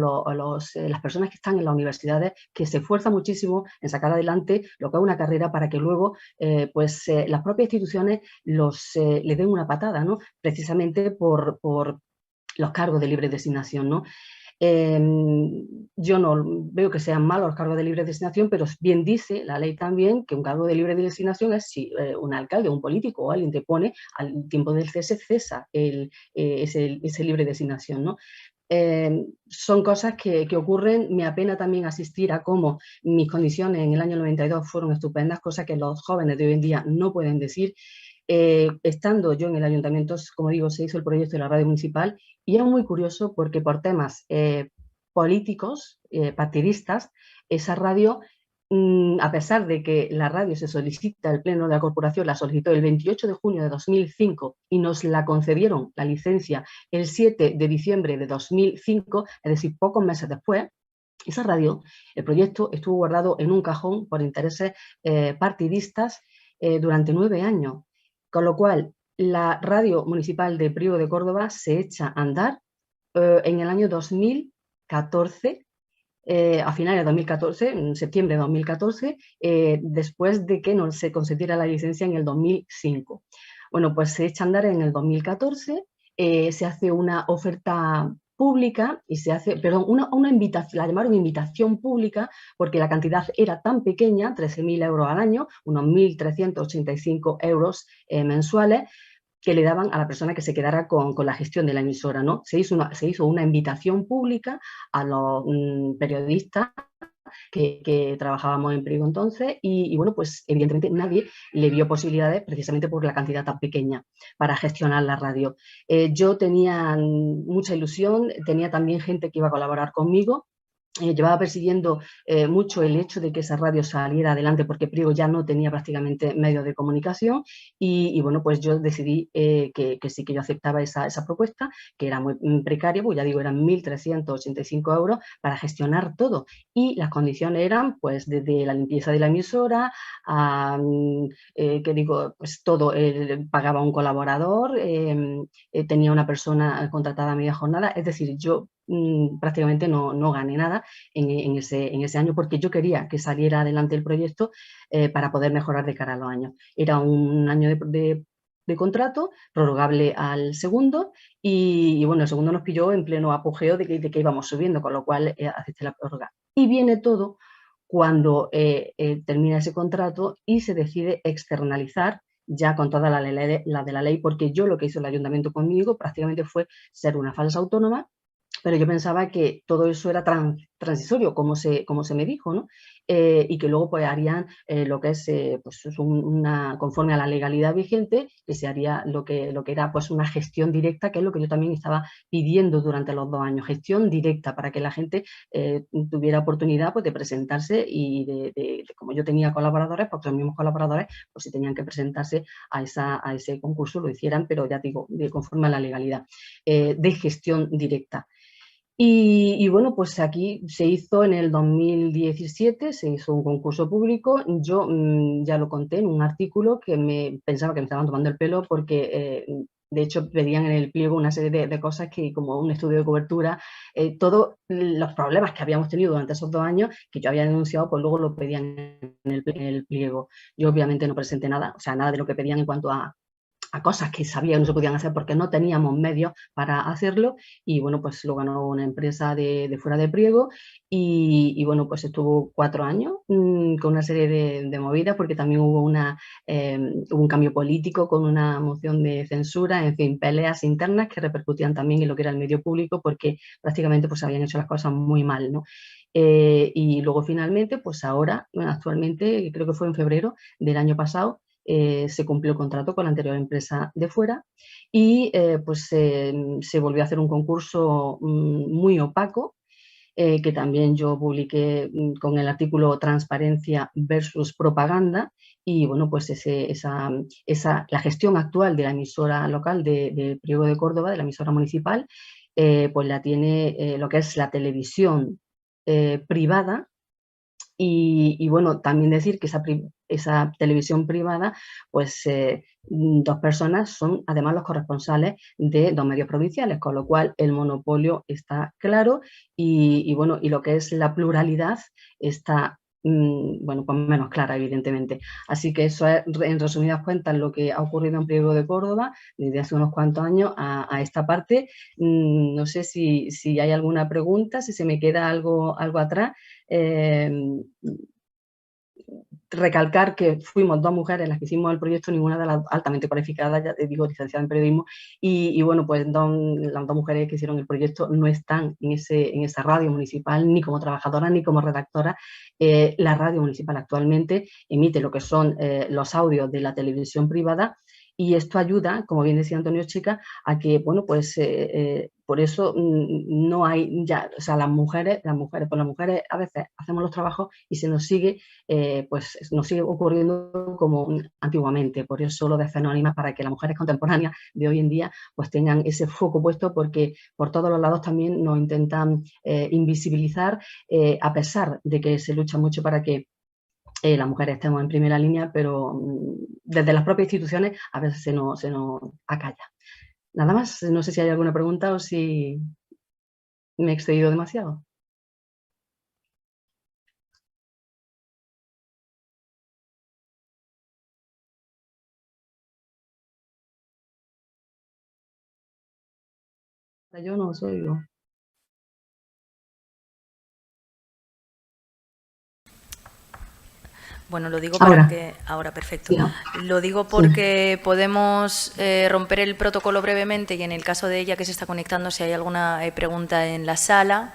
las personas que están en las universidades, que se esfuerzan muchísimo en sacar adelante lo que es una carrera para que luego las propias instituciones les den una patada, ¿no? Precisamente por los cargos de libre designación, ¿no? Yo no veo que sean malos los cargos de libre designación, pero bien dice la ley también que un cargo de libre designación es si un alcalde, un político o alguien te pone, al tiempo del cese cesa ese libre designación, ¿no? Son cosas que ocurren. Me apena también asistir a cómo mis condiciones en el año 92 fueron estupendas, cosas que los jóvenes de hoy en día no pueden decir. Estando yo en el ayuntamiento, como digo, se hizo el proyecto de la radio municipal y es muy curioso porque por temas políticos, partidistas, esa radio, a pesar de que la radio se solicita, el pleno de la corporación la solicitó el 28 de junio de 2005 y nos la concedieron, la licencia, el 7 de diciembre de 2005, es decir, pocos meses después, esa radio, el proyecto estuvo guardado en un cajón por intereses partidistas durante 9 años. Con lo cual, la radio municipal de Priego de Córdoba se echa a andar en el año 2014, a finales de 2014, en septiembre de 2014, después de que no se concediera la licencia en el 2005. Bueno, pues se echa a andar en el 2014, se hace una oferta pública y se hace, perdón, una invitación, la llamaron invitación pública porque la cantidad era tan pequeña, 13.000 euros al año, unos 1.385 euros mensuales, que le daban a la persona que se quedara con la gestión de la emisora, ¿no? Se hizo una invitación pública a los periodistas que trabajábamos en Priego entonces y bueno, pues evidentemente nadie le vio posibilidades precisamente por la cantidad tan pequeña para gestionar la radio. Yo tenía mucha ilusión, tenía también gente que iba a colaborar conmigo. Llevaba persiguiendo mucho el hecho de que esa radio saliera adelante porque Priego ya no tenía prácticamente medios de comunicación y bueno, pues yo decidí que sí, que yo aceptaba esa propuesta, que era muy precaria, pues ya digo, eran 1.385 euros para gestionar todo y las condiciones eran pues desde la limpieza de la emisora a, que digo, pues todo, pagaba un colaborador, tenía una persona contratada a media jornada, es decir, yo prácticamente no gané nada en ese año porque yo quería que saliera adelante el proyecto para poder mejorar de cara a los años. Era un año de contrato, prorrogable al segundo y bueno, el segundo nos pilló en pleno apogeo de que íbamos subiendo, con lo cual acepté la prórroga. Y viene todo cuando termina ese contrato y se decide externalizar ya con toda la de la ley, porque yo lo que hizo el ayuntamiento conmigo prácticamente fue ser una falsa autónoma, Pero yo pensaba que todo eso era transitorio, como se me dijo, ¿no? Y que luego pues harían lo que es pues, conforme a la legalidad vigente, que se haría lo que era pues una gestión directa, que es lo que yo también estaba pidiendo durante los 2 años, gestión directa, para que la gente tuviera oportunidad pues, de presentarse y como yo tenía colaboradores, pues los mismos colaboradores, pues si tenían que presentarse a ese concurso, lo hicieran, pero ya digo, conforme a la legalidad, de gestión directa. Y bueno, pues aquí se hizo en el 2017, se hizo un concurso público. Yo ya lo conté en un artículo que pensaba que me estaban tomando el pelo porque de hecho pedían en el pliego una serie de cosas que, como un estudio de cobertura, todos los problemas que habíamos tenido durante esos 2 años que yo había denunciado, pues luego lo pedían en el pliego. Yo obviamente no presenté nada, o sea, nada de lo que pedían en cuanto a cosas que sabía que no se podían hacer porque no teníamos medios para hacerlo, y bueno, pues lo ganó una empresa de fuera de Priego, y bueno, pues estuvo 4 años con una serie de movidas, porque también hubo un cambio político con una moción de censura, en fin, peleas internas que repercutían también en lo que era el medio público, porque prácticamente pues habían hecho las cosas muy mal, ¿no? Y luego finalmente, pues ahora, actualmente, creo que fue en febrero del año pasado, se cumplió el contrato con la anterior empresa de fuera, y pues se volvió a hacer un concurso muy opaco, que también yo publiqué con el artículo Transparencia versus Propaganda, y bueno, pues la gestión actual de la emisora local de Priego de Córdoba, de la emisora municipal, pues la tiene lo que es la televisión privada. Y bueno, también decir que esa televisión privada, pues 2 personas son además los corresponsales de 2 medios provinciales, con lo cual el monopolio está claro, y bueno, y lo que es la pluralidad está bueno, pues menos clara, evidentemente. Así que eso es, en resumidas cuentas, lo que ha ocurrido en Priego de Córdoba desde hace unos cuantos años a esta parte. No sé si hay alguna pregunta, si se me queda algo atrás. Recalcar que fuimos 2 mujeres las que hicimos el proyecto, ninguna de las altamente cualificadas, ya te digo, licenciada en periodismo, y bueno, pues las 2 mujeres que hicieron el proyecto no están en esa radio municipal, ni como trabajadoras ni como redactoras. La radio municipal actualmente emite lo que son los audios de la televisión privada, y esto ayuda, como bien decía Antonio Chica, a que, bueno, pues por eso no hay ya, o sea, las mujeres a veces hacemos los trabajos y se nos sigue, pues nos sigue ocurriendo como antiguamente. Por eso lo de Fenónimas, para que las mujeres contemporáneas de hoy en día pues tengan ese foco puesto, porque por todos los lados también nos intentan invisibilizar, a pesar de que se lucha mucho para que las mujeres estemos en primera línea, pero desde las propias instituciones a veces se nos acalla. Nada más, no sé si hay alguna pregunta o si me he excedido demasiado. Yo no os oigo. Bueno, lo digo Ahora. para que... Ahora, perfecto. Lo digo porque podemos romper el protocolo brevemente, y en el caso de ella que se está conectando, si hay alguna pregunta en la sala,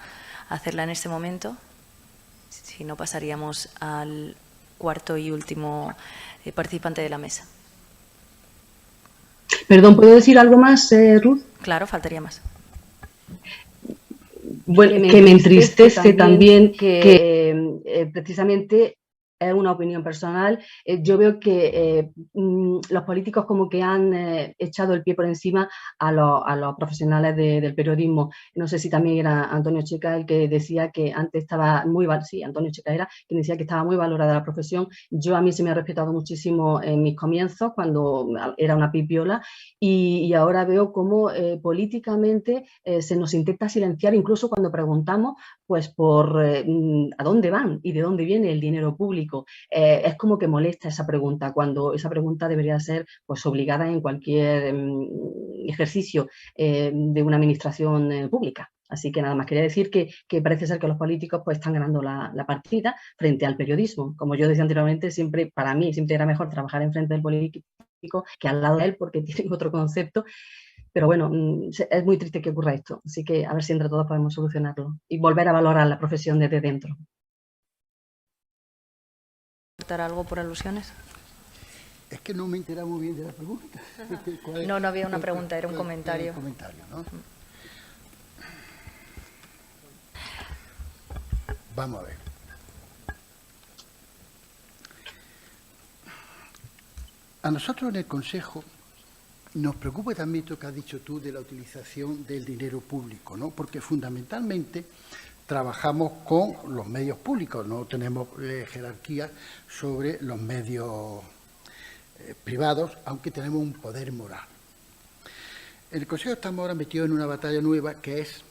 hacerla en este momento. Si no, pasaríamos al cuarto y último participante de la mesa. Perdón, ¿puedo decir algo más, Ruth? Claro, faltaría más. Bueno, que me entristece también que precisamente es una opinión personal. Yo veo que los políticos como que han echado el pie por encima a los profesionales del periodismo. No sé si también era Antonio Checa el que decía que antes estaba muy... Sí, Antonio Checa era quien decía que estaba muy valorada la profesión. A mí se me ha respetado muchísimo en mis comienzos, cuando era una pipiola, y ahora veo cómo políticamente se nos intenta silenciar, incluso cuando preguntamos pues por a dónde van y de dónde viene el dinero público. Es como que molesta esa pregunta, cuando esa pregunta debería ser pues obligada en cualquier ejercicio de una administración pública. Así que nada más, quería decir que parece ser que los políticos pues están ganando la partida frente al periodismo. Como yo decía anteriormente, para mí siempre era mejor trabajar enfrente del político que al lado de él, porque tienen otro concepto. Pero bueno, es muy triste que ocurra esto, así que a ver si entre todos podemos solucionarlo y volver a valorar la profesión desde dentro. ¿Aportar algo por alusiones? Es que no me enteraba muy bien de la pregunta. No, no había una pregunta, era un comentario. Un comentario, ¿no? Vamos a ver. A nosotros en el Consejo nos preocupa también lo que has dicho tú de la utilización del dinero público, ¿no? Porque fundamentalmente trabajamos con los medios públicos, no tenemos jerarquía sobre los medios privados, aunque tenemos un poder moral. En el Consejo estamos ahora metidos en una batalla nueva, que es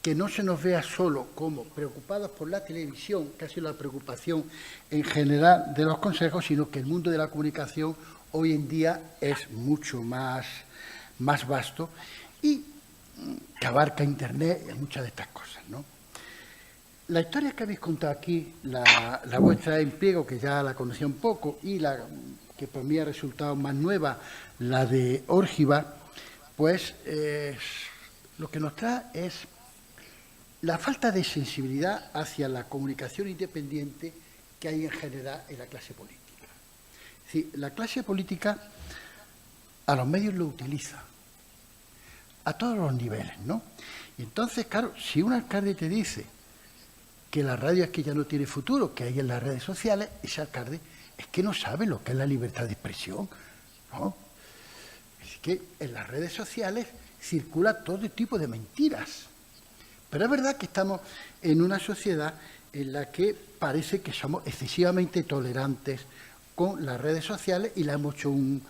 que no se nos vea solo como preocupados por la televisión, que ha sido la preocupación en general de los consejos, sino que el mundo de la comunicación hoy en día es mucho más vasto y que abarca Internet y muchas de estas cosas, ¿no? La historia que habéis contado aquí, la vuestra en pliego, que ya la conocía un poco, y la que por mí ha resultado más nueva, la de Órgiva, pues lo que nos trae es la falta de sensibilidad hacia la comunicación independiente que hay en general en la clase política. Es decir, la clase política a los medios lo utiliza, a todos los niveles, ¿no? Y entonces, claro, si un alcalde te dice que la radio es que ya no tiene futuro, que hay en las redes sociales, ese alcalde es que no sabe lo que es la libertad de expresión, ¿no? Es que en las redes sociales circula todo tipo de mentiras. Pero es verdad que estamos en una sociedad en la que parece que somos excesivamente tolerantes con las redes sociales y la hemos hecho un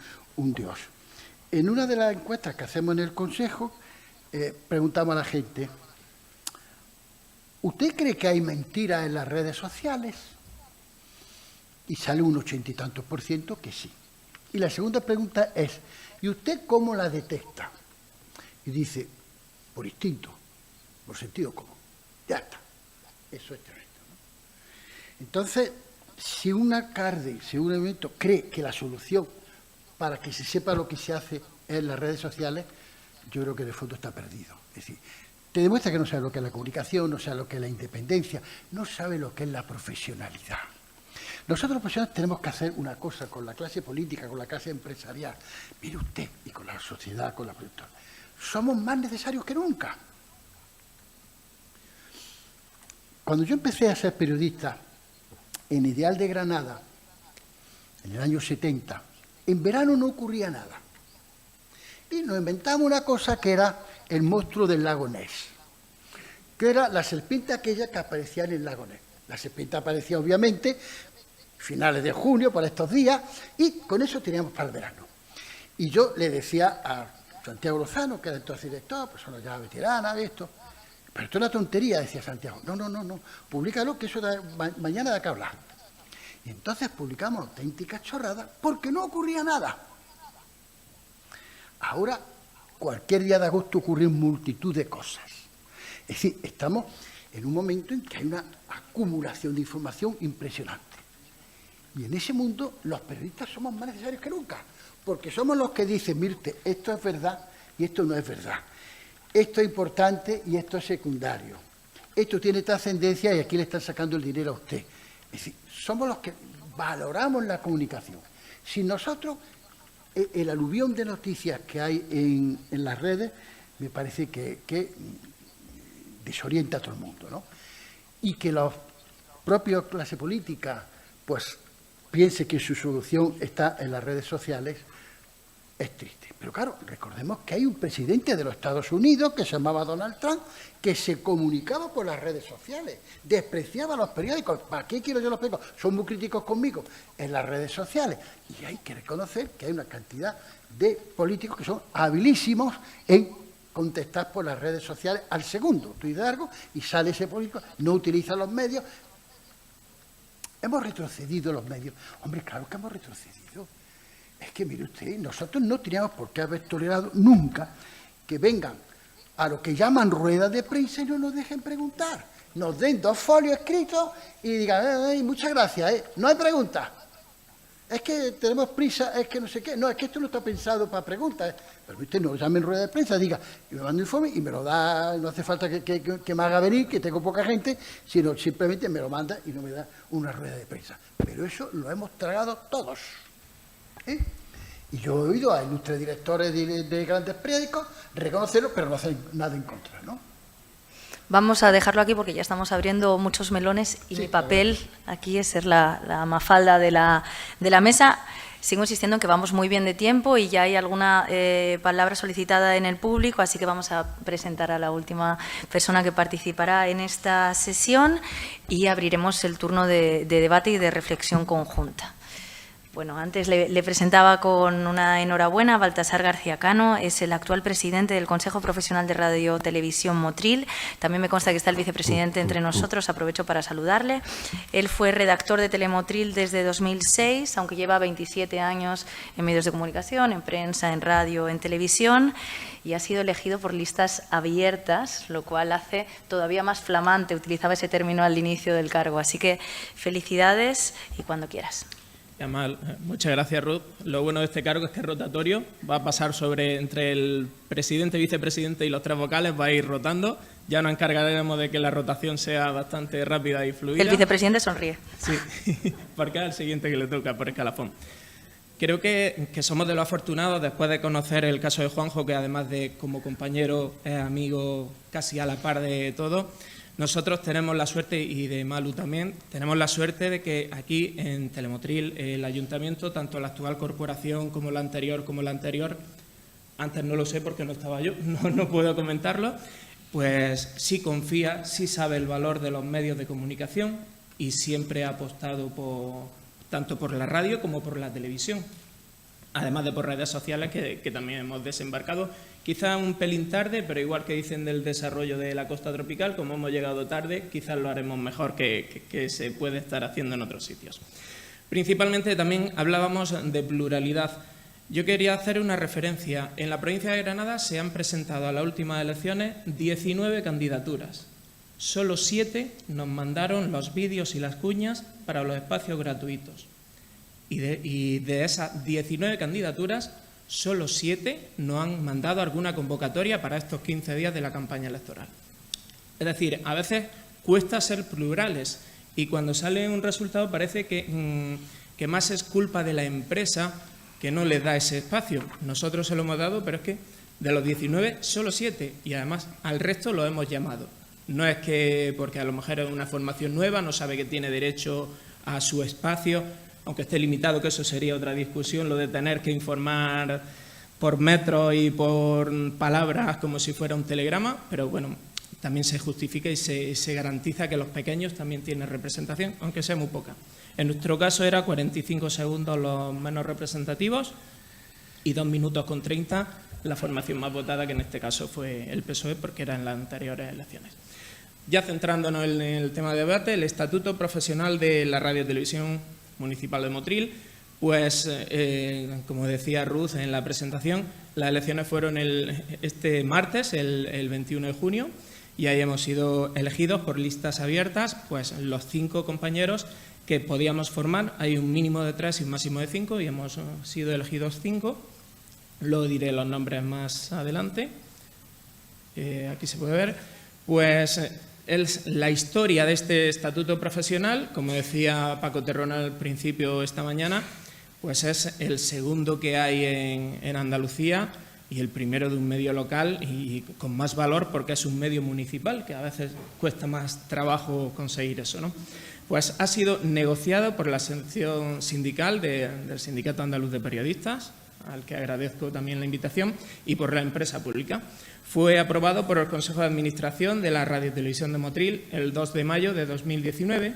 dios. En una de las encuestas que hacemos en el Consejo, preguntamos a la gente: ¿usted cree que hay mentiras en las redes sociales? Y sale un 80 y tantos % que sí. Y la segunda pregunta es: ¿y usted cómo la detecta? Y dice: por instinto, por sentido común. Ya está. Eso es tremendo, ¿no? Entonces, si un alcalde, si un evento cree que la solución para que se sepa lo que se hace en las redes sociales, yo creo que de fondo está perdido. Es decir, te demuestra que no sabe lo que es la comunicación, no sabe lo que es la independencia, no sabe lo que es la profesionalidad. Nosotros los profesionales tenemos que hacer una cosa con la clase política, con la clase empresarial, mire usted, y con la sociedad, con la productora. Somos más necesarios que nunca. Cuando yo empecé a ser periodista en Ideal de Granada, en el año 70, en verano no ocurría nada. Y nos inventamos una cosa que era el monstruo del lago Ness, que era la serpiente aquella que aparecía en el lago Ness. La serpiente aparecía, obviamente, finales de junio, por estos días, y con eso teníamos para el verano. Y yo le decía a Santiago Lozano, que era entonces director, persona ya veterana de esto, pero esto es una tontería, decía Santiago. No, públicalo, que eso mañana da que hablar. Y entonces publicamos auténticas chorradas porque no ocurría nada. Ahora, cualquier día de agosto ocurren multitud de cosas. Es decir, estamos en un momento en que hay una acumulación de información impresionante. Y en ese mundo los periodistas somos más necesarios que nunca, porque somos los que dicen: mire usted, esto es verdad y esto no es verdad. Esto es importante y esto es secundario. Esto tiene trascendencia y aquí le están sacando el dinero a usted. Es decir, somos los que valoramos la comunicación. Sin nosotros, el aluvión de noticias que hay en las redes me parece que desorienta a todo el mundo, ¿no? Y que la propia clase política pues piense que su solución está en las redes sociales es triste. Pero claro, recordemos que hay un presidente de los Estados Unidos que se llamaba Donald Trump, que se comunicaba por las redes sociales, despreciaba los periódicos. ¿Para qué quiero yo los periódicos? Son muy críticos conmigo en las redes sociales. Y hay que reconocer que hay una cantidad de políticos que son habilísimos en contestar por las redes sociales al segundo. Tuit de algo y sale ese político, no utiliza los medios. ¿Hemos retrocedido los medios? Hombre, claro que hemos retrocedido. Es que, mire usted, nosotros no teníamos por qué haber tolerado nunca que vengan a lo que llaman ruedas de prensa y no nos dejen preguntar. Nos den 2 folios escritos y digan: muchas gracias, no hay preguntas. es que tenemos prisa, es que no sé qué. No, es que esto no está pensado para preguntas. Pero usted no llame en rueda de prensa, diga, yo me mando informe y me lo da, no hace falta que me haga venir, que tengo poca gente, sino simplemente me lo manda y no me da una rueda de prensa. Pero eso lo hemos tragado todos. Y yo he oído a ilustres directores de grandes periódicos reconocerlo, pero no hacen nada en contra, ¿no? Vamos a dejarlo aquí porque ya estamos abriendo muchos melones y mi papel aquí es ser la mafalda de la mesa. Sigo insistiendo en que vamos muy bien de tiempo y ya hay alguna palabra solicitada en el público, así que vamos a presentar a la última persona que participará en esta sesión y abriremos el turno de debate y de reflexión conjunta. Bueno, antes le presentaba con una enhorabuena a Baltasar García Cano, es el actual presidente del Consejo Profesional de Radio Televisión Motril. También me consta que está el vicepresidente entre nosotros, aprovecho para saludarle. Él fue redactor de Telemotril desde 2006, aunque lleva 27 años en medios de comunicación, en prensa, en radio, en televisión, y ha sido elegido por listas abiertas, lo cual hace todavía más flamante, utilizaba ese término al inicio del cargo. Así que felicidades y cuando quieras. Yamal, muchas gracias, Ruth. Lo bueno de este cargo es que es rotatorio, va a pasar entre el presidente, vicepresidente y los 3 vocales, va a ir rotando. Ya nos encargaremos de que la rotación sea bastante rápida y fluida. El vicepresidente sonríe. Sí, porque es el siguiente que le toca por escalafón. Creo que somos de los afortunados después de conocer el caso de Juanjo, que además de como compañero es amigo casi a la par de todo. Nosotros tenemos la suerte, y de Malu también, tenemos la suerte de que aquí en Telemotril el ayuntamiento, tanto la actual corporación como la anterior, antes no lo sé porque no estaba yo, no puedo comentarlo, pues sí confía, sí sabe el valor de los medios de comunicación y siempre ha apostado tanto por la radio como por la televisión. Además de por redes sociales que también hemos desembarcado, quizá un pelín tarde, pero igual que dicen del desarrollo de la costa tropical, como hemos llegado tarde, quizás lo haremos mejor que se puede estar haciendo en otros sitios. Principalmente también hablábamos de pluralidad. Yo quería hacer una referencia. En la provincia de Granada se han presentado a las últimas elecciones 19 candidaturas. Solo 7 nos mandaron los vídeos y las cuñas para los espacios gratuitos. Y de esas 19 candidaturas, solo 7 nos han mandado alguna convocatoria para estos 15 días de la campaña electoral. Es decir, a veces cuesta ser plurales y cuando sale un resultado parece que más es culpa de la empresa que no les da ese espacio. Nosotros se lo hemos dado, pero es que de los 19, solo 7 y además al resto lo hemos llamado. No es que porque a lo mejor es una formación nueva, no sabe que tiene derecho a su espacio, aunque esté limitado, que eso sería otra discusión, lo de tener que informar por metro y por palabras como si fuera un telegrama, pero bueno, también se justifica y se garantiza que los pequeños también tienen representación, aunque sea muy poca. En nuestro caso era 45 segundos los menos representativos y 2 minutos con 30 la formación más votada, que en este caso fue el PSOE, porque era en las anteriores elecciones. Ya centrándonos en el tema de debate, el Estatuto Profesional de la Radio y Televisión Municipal de Motril, pues como decía Ruth en la presentación, las elecciones fueron este martes, el 21 de junio, y ahí hemos sido elegidos por listas abiertas, pues los 5 compañeros que podíamos formar. Hay un mínimo de 3 y un máximo de 5 y hemos sido elegidos 5. Luego diré los nombres más adelante. Aquí se puede ver. Pues la historia de este estatuto profesional, como decía Paco Terrón al principio esta mañana, pues es el segundo que hay en Andalucía y el primero de un medio local y con más valor porque es un medio municipal, que a veces cuesta más trabajo conseguir eso, ¿no? Pues ha sido negociado por la sección sindical del Sindicato Andaluz de Periodistas, al que agradezco también la invitación, y por la empresa pública. Fue aprobado por el Consejo de Administración de la Radio y Televisión de Motril el 2 de mayo de 2019,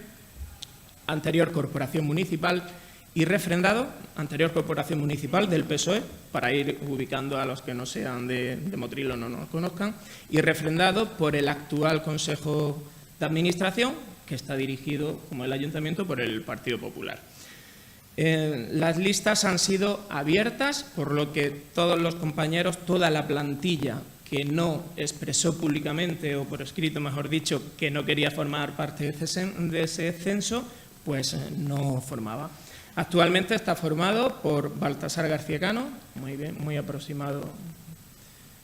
anterior corporación municipal, y refrendado, anterior corporación municipal del PSOE, para ir ubicando a los que no sean de Motril o no nos conozcan, y refrendado por el actual Consejo de Administración, que está dirigido, como el Ayuntamiento, por el Partido Popular. Las listas han sido abiertas, por lo que todos los compañeros, toda la plantilla que no expresó públicamente, o por escrito, mejor dicho, que no quería formar parte de ese censo, pues no formaba. Actualmente está formado por Baltasar García Cano, muy bien, muy aproximado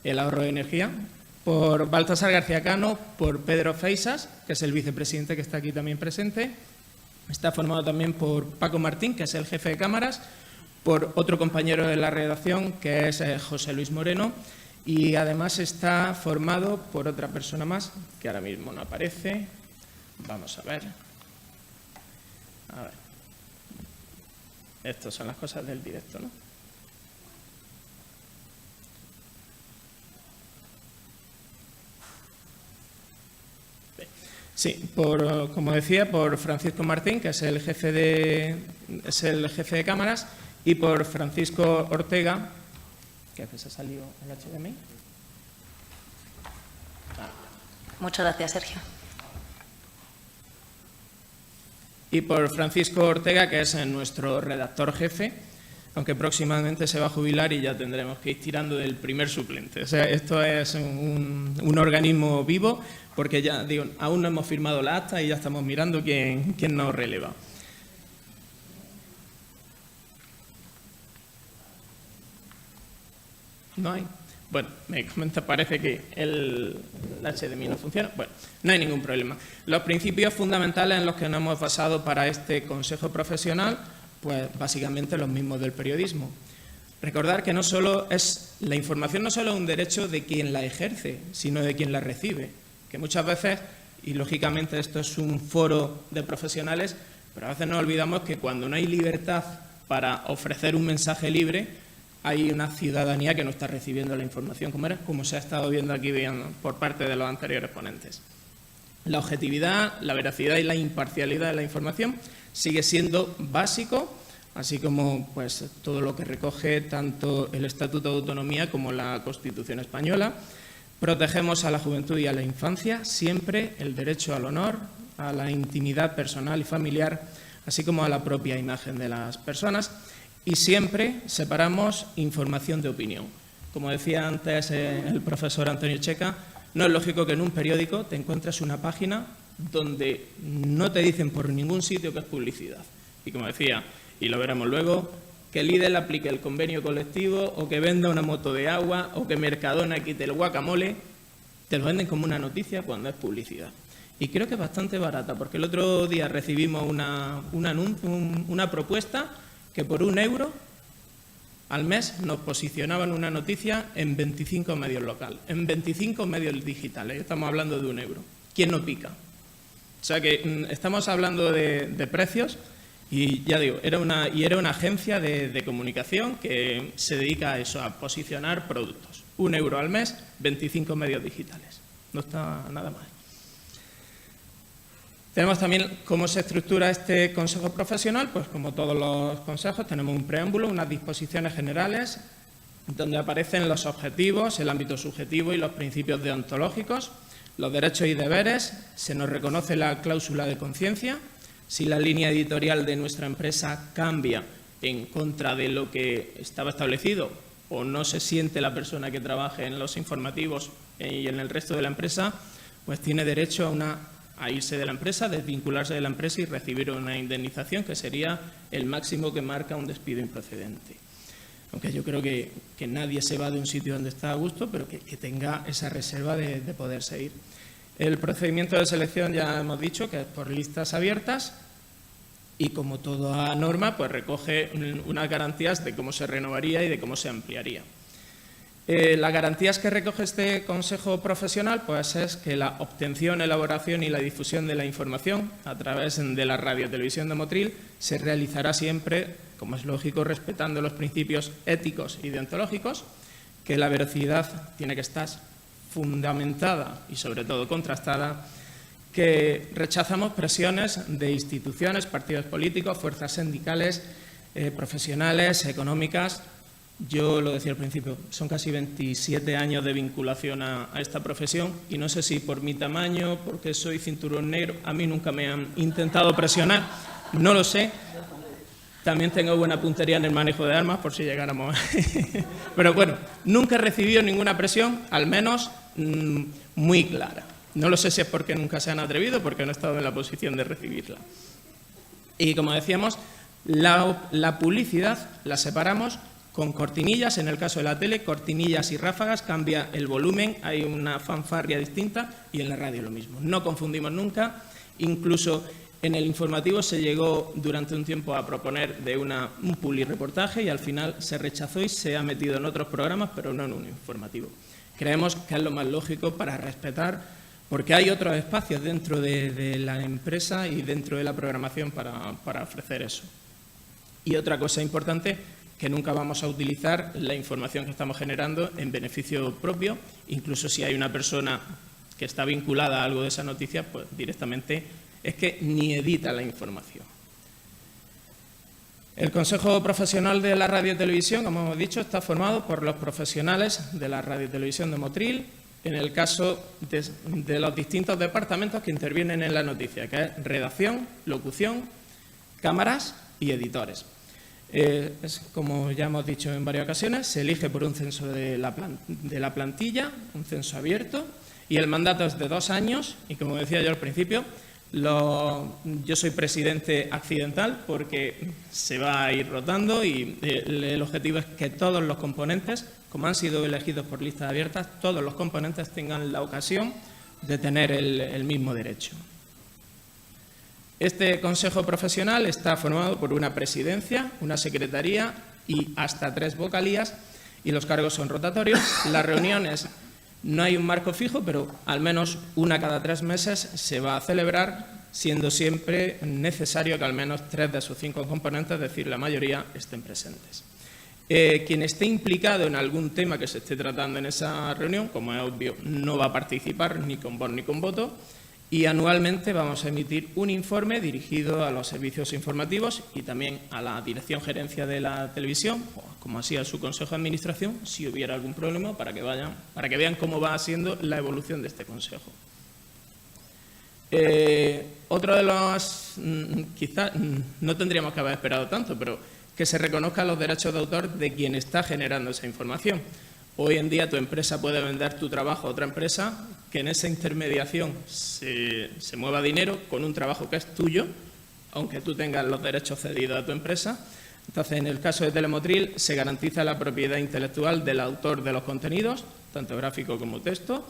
el ahorro de energía, por Baltasar García Cano, por Pedro Feisas, que es el vicepresidente que está aquí también presente. Está formado también por Paco Martín, que es el jefe de cámaras, por otro compañero de la redacción, que es José Luis Moreno, y además está formado por otra persona más, que ahora mismo no aparece. Vamos a ver. A ver. Estas son las cosas del directo, ¿no? Sí, como decía, por Francisco Martín, que es el jefe de cámaras, y por Francisco Ortega, que a veces ha salido el HDMI. Muchas gracias, Sergio. Y por Francisco Ortega, que es nuestro redactor jefe, aunque próximamente se va a jubilar y ya tendremos que ir tirando del primer suplente. O sea, esto es un organismo vivo, porque ya digo, aún no hemos firmado la acta y ya estamos mirando quién nos releva. ¿No hay? Bueno, me comenta, parece que el HDMI no funciona. Bueno, no hay ningún problema. Los principios fundamentales en los que nos hemos basado para este consejo profesional, pues básicamente los mismos del periodismo. Recordar que la información no solo es un derecho de quien la ejerce, sino de quien la recibe. Que muchas veces, y lógicamente esto es un foro de profesionales, pero a veces nos olvidamos que cuando no hay libertad para ofrecer un mensaje libre, hay una ciudadanía que no está recibiendo la información como se ha estado viendo aquí por parte de los anteriores ponentes. La objetividad, la veracidad y la imparcialidad de la información sigue siendo básico, así como pues, todo lo que recoge tanto el Estatuto de Autonomía como la Constitución española. Protegemos a la juventud y a la infancia siempre el derecho al honor, a la intimidad personal y familiar, así como a la propia imagen de las personas. Y siempre separamos información de opinión. Como decía antes el profesor Antonio Checa, no es lógico que en un periódico te encuentres una página donde no te dicen por ningún sitio que es publicidad. Y como decía, y lo veremos luego, que Lidl aplique el convenio colectivo o que venda una moto de agua o que Mercadona quite el guacamole, te lo venden como una noticia cuando es publicidad. Y creo que es bastante barata, porque el otro día recibimos una propuesta que por €1 al mes nos posicionaban una noticia en 25 medios locales, en 25 medios digitales. Estamos hablando de €1. ¿Quién no pica? O sea que estamos hablando de precios y ya digo, era una agencia de comunicación que se dedica a eso, a posicionar productos. €1 al mes, 25 medios digitales. No está nada mal. Tenemos también cómo se estructura este consejo profesional, pues como todos los consejos tenemos un preámbulo, unas disposiciones generales donde aparecen los objetivos, el ámbito subjetivo y los principios deontológicos, los derechos y deberes, se nos reconoce la cláusula de conciencia, si la línea editorial de nuestra empresa cambia en contra de lo que estaba establecido o no se siente la persona que trabaje en los informativos y en el resto de la empresa, pues tiene derecho a irse de la empresa, desvincularse de la empresa y recibir una indemnización que sería el máximo que marca un despido improcedente. Aunque yo creo que nadie se va de un sitio donde está a gusto, pero que tenga esa reserva de poderse ir. El procedimiento de selección ya hemos dicho que es por listas abiertas y como toda norma pues recoge unas garantías de cómo se renovaría y de cómo se ampliaría. Las garantías que recoge este consejo profesional pues es que la obtención, elaboración y la difusión de la información a través de la radiotelevisión de Motril se realizará siempre, como es lógico, respetando los principios éticos y deontológicos, que la veracidad tiene que estar fundamentada y sobre todo contrastada, que rechazamos presiones de instituciones, partidos políticos, fuerzas sindicales, profesionales, económicas. Yo lo decía al principio, son casi 27 años de vinculación a esta profesión y no sé si por mi tamaño, porque soy cinturón negro, a mí nunca me han intentado presionar, no lo sé. También tengo buena puntería en el manejo de armas, por si llegáramos. Pero bueno, nunca he recibido ninguna presión, al menos muy clara. No lo sé si es porque nunca se han atrevido, porque no he estado en la posición de recibirla. Y como decíamos, La publicidad la separamos con cortinillas, en el caso de la tele, cortinillas y ráfagas, cambia el volumen, hay una fanfarria distinta, y en la radio lo mismo. No confundimos nunca, incluso en el informativo se llegó durante un tiempo a proponer de un publireportaje y al final se rechazó y se ha metido en otros programas, pero no en un informativo. Creemos que es lo más lógico para respetar, porque hay otros espacios dentro de la empresa y dentro de la programación para ofrecer eso. Y otra cosa importante, que nunca vamos a utilizar la información que estamos generando en beneficio propio, incluso si hay una persona que está vinculada a algo de esa noticia, pues directamente es que ni edita la información. El Consejo Profesional de la Radio y Televisión, como hemos dicho, está formado por los profesionales de la Radio y Televisión de Motril, en el caso de los distintos departamentos que intervienen en la noticia, que es redacción, locución, cámaras y editores. Como ya hemos dicho en varias ocasiones, se elige por un censo de la plantilla, un censo abierto, y el mandato es de 2 años, y como decía yo al principio, yo soy presidente accidental porque se va a ir rotando y el objetivo es que todos los componentes, como han sido elegidos por listas abiertas, todos los componentes tengan la ocasión de tener el mismo derecho. Este Consejo Profesional está formado por una presidencia, una secretaría y hasta 3 vocalías, y los cargos son rotatorios. Las reuniones, no hay un marco fijo, pero al menos una cada 3 meses se va a celebrar, siendo siempre necesario que al menos 3 de sus 5 componentes, es decir, la mayoría, estén presentes. Quien esté implicado en algún tema que se esté tratando en esa reunión, como es obvio, no va a participar ni con voz ni con voto, y anualmente vamos a emitir un informe dirigido a los servicios informativos y también a la Dirección Gerencia de la Televisión, como así a su Consejo de Administración, si hubiera algún problema, para que vean cómo va siendo la evolución de este Consejo. Otro de los, quizás no tendríamos que haber esperado tanto, pero que se reconozcan los derechos de autor de quien está generando esa información. Hoy en día tu empresa puede vender tu trabajo a otra empresa, que en esa intermediación se mueva dinero con un trabajo que es tuyo, aunque tú tengas los derechos cedidos a tu empresa. Entonces, en el caso de Telemotril, se garantiza la propiedad intelectual del autor de los contenidos, tanto gráfico como texto,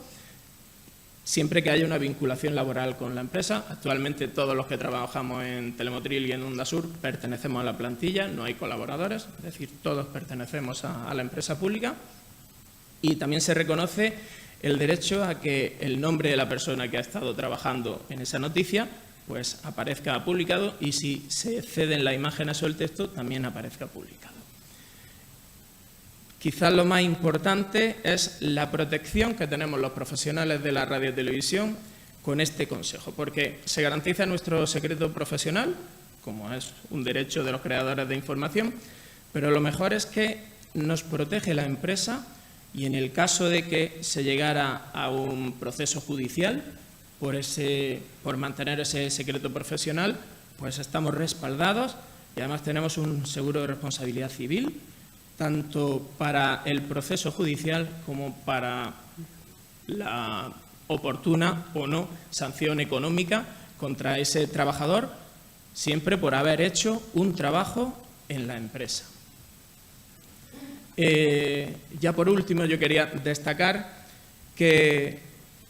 siempre que haya una vinculación laboral con la empresa. Actualmente todos los que trabajamos en Telemotril y en Onda Sur pertenecemos a la plantilla, no hay colaboradores, es decir, todos pertenecemos a la empresa pública. Y también se reconoce el derecho a que el nombre de la persona que ha estado trabajando en esa noticia pues aparezca publicado, y si se ceden las imágenes o el texto también aparezca publicado. Quizás lo más importante es la protección que tenemos los profesionales de la radio y televisión con este consejo, porque se garantiza nuestro secreto profesional, como es un derecho de los creadores de información, pero lo mejor es que nos protege la empresa. Y en el caso de que se llegara a un proceso judicial por mantener ese secreto profesional, pues estamos respaldados y además tenemos un seguro de responsabilidad civil, tanto para el proceso judicial como para la oportuna o no sanción económica contra ese trabajador, siempre por haber hecho un trabajo en la empresa. Ya por último, yo quería destacar que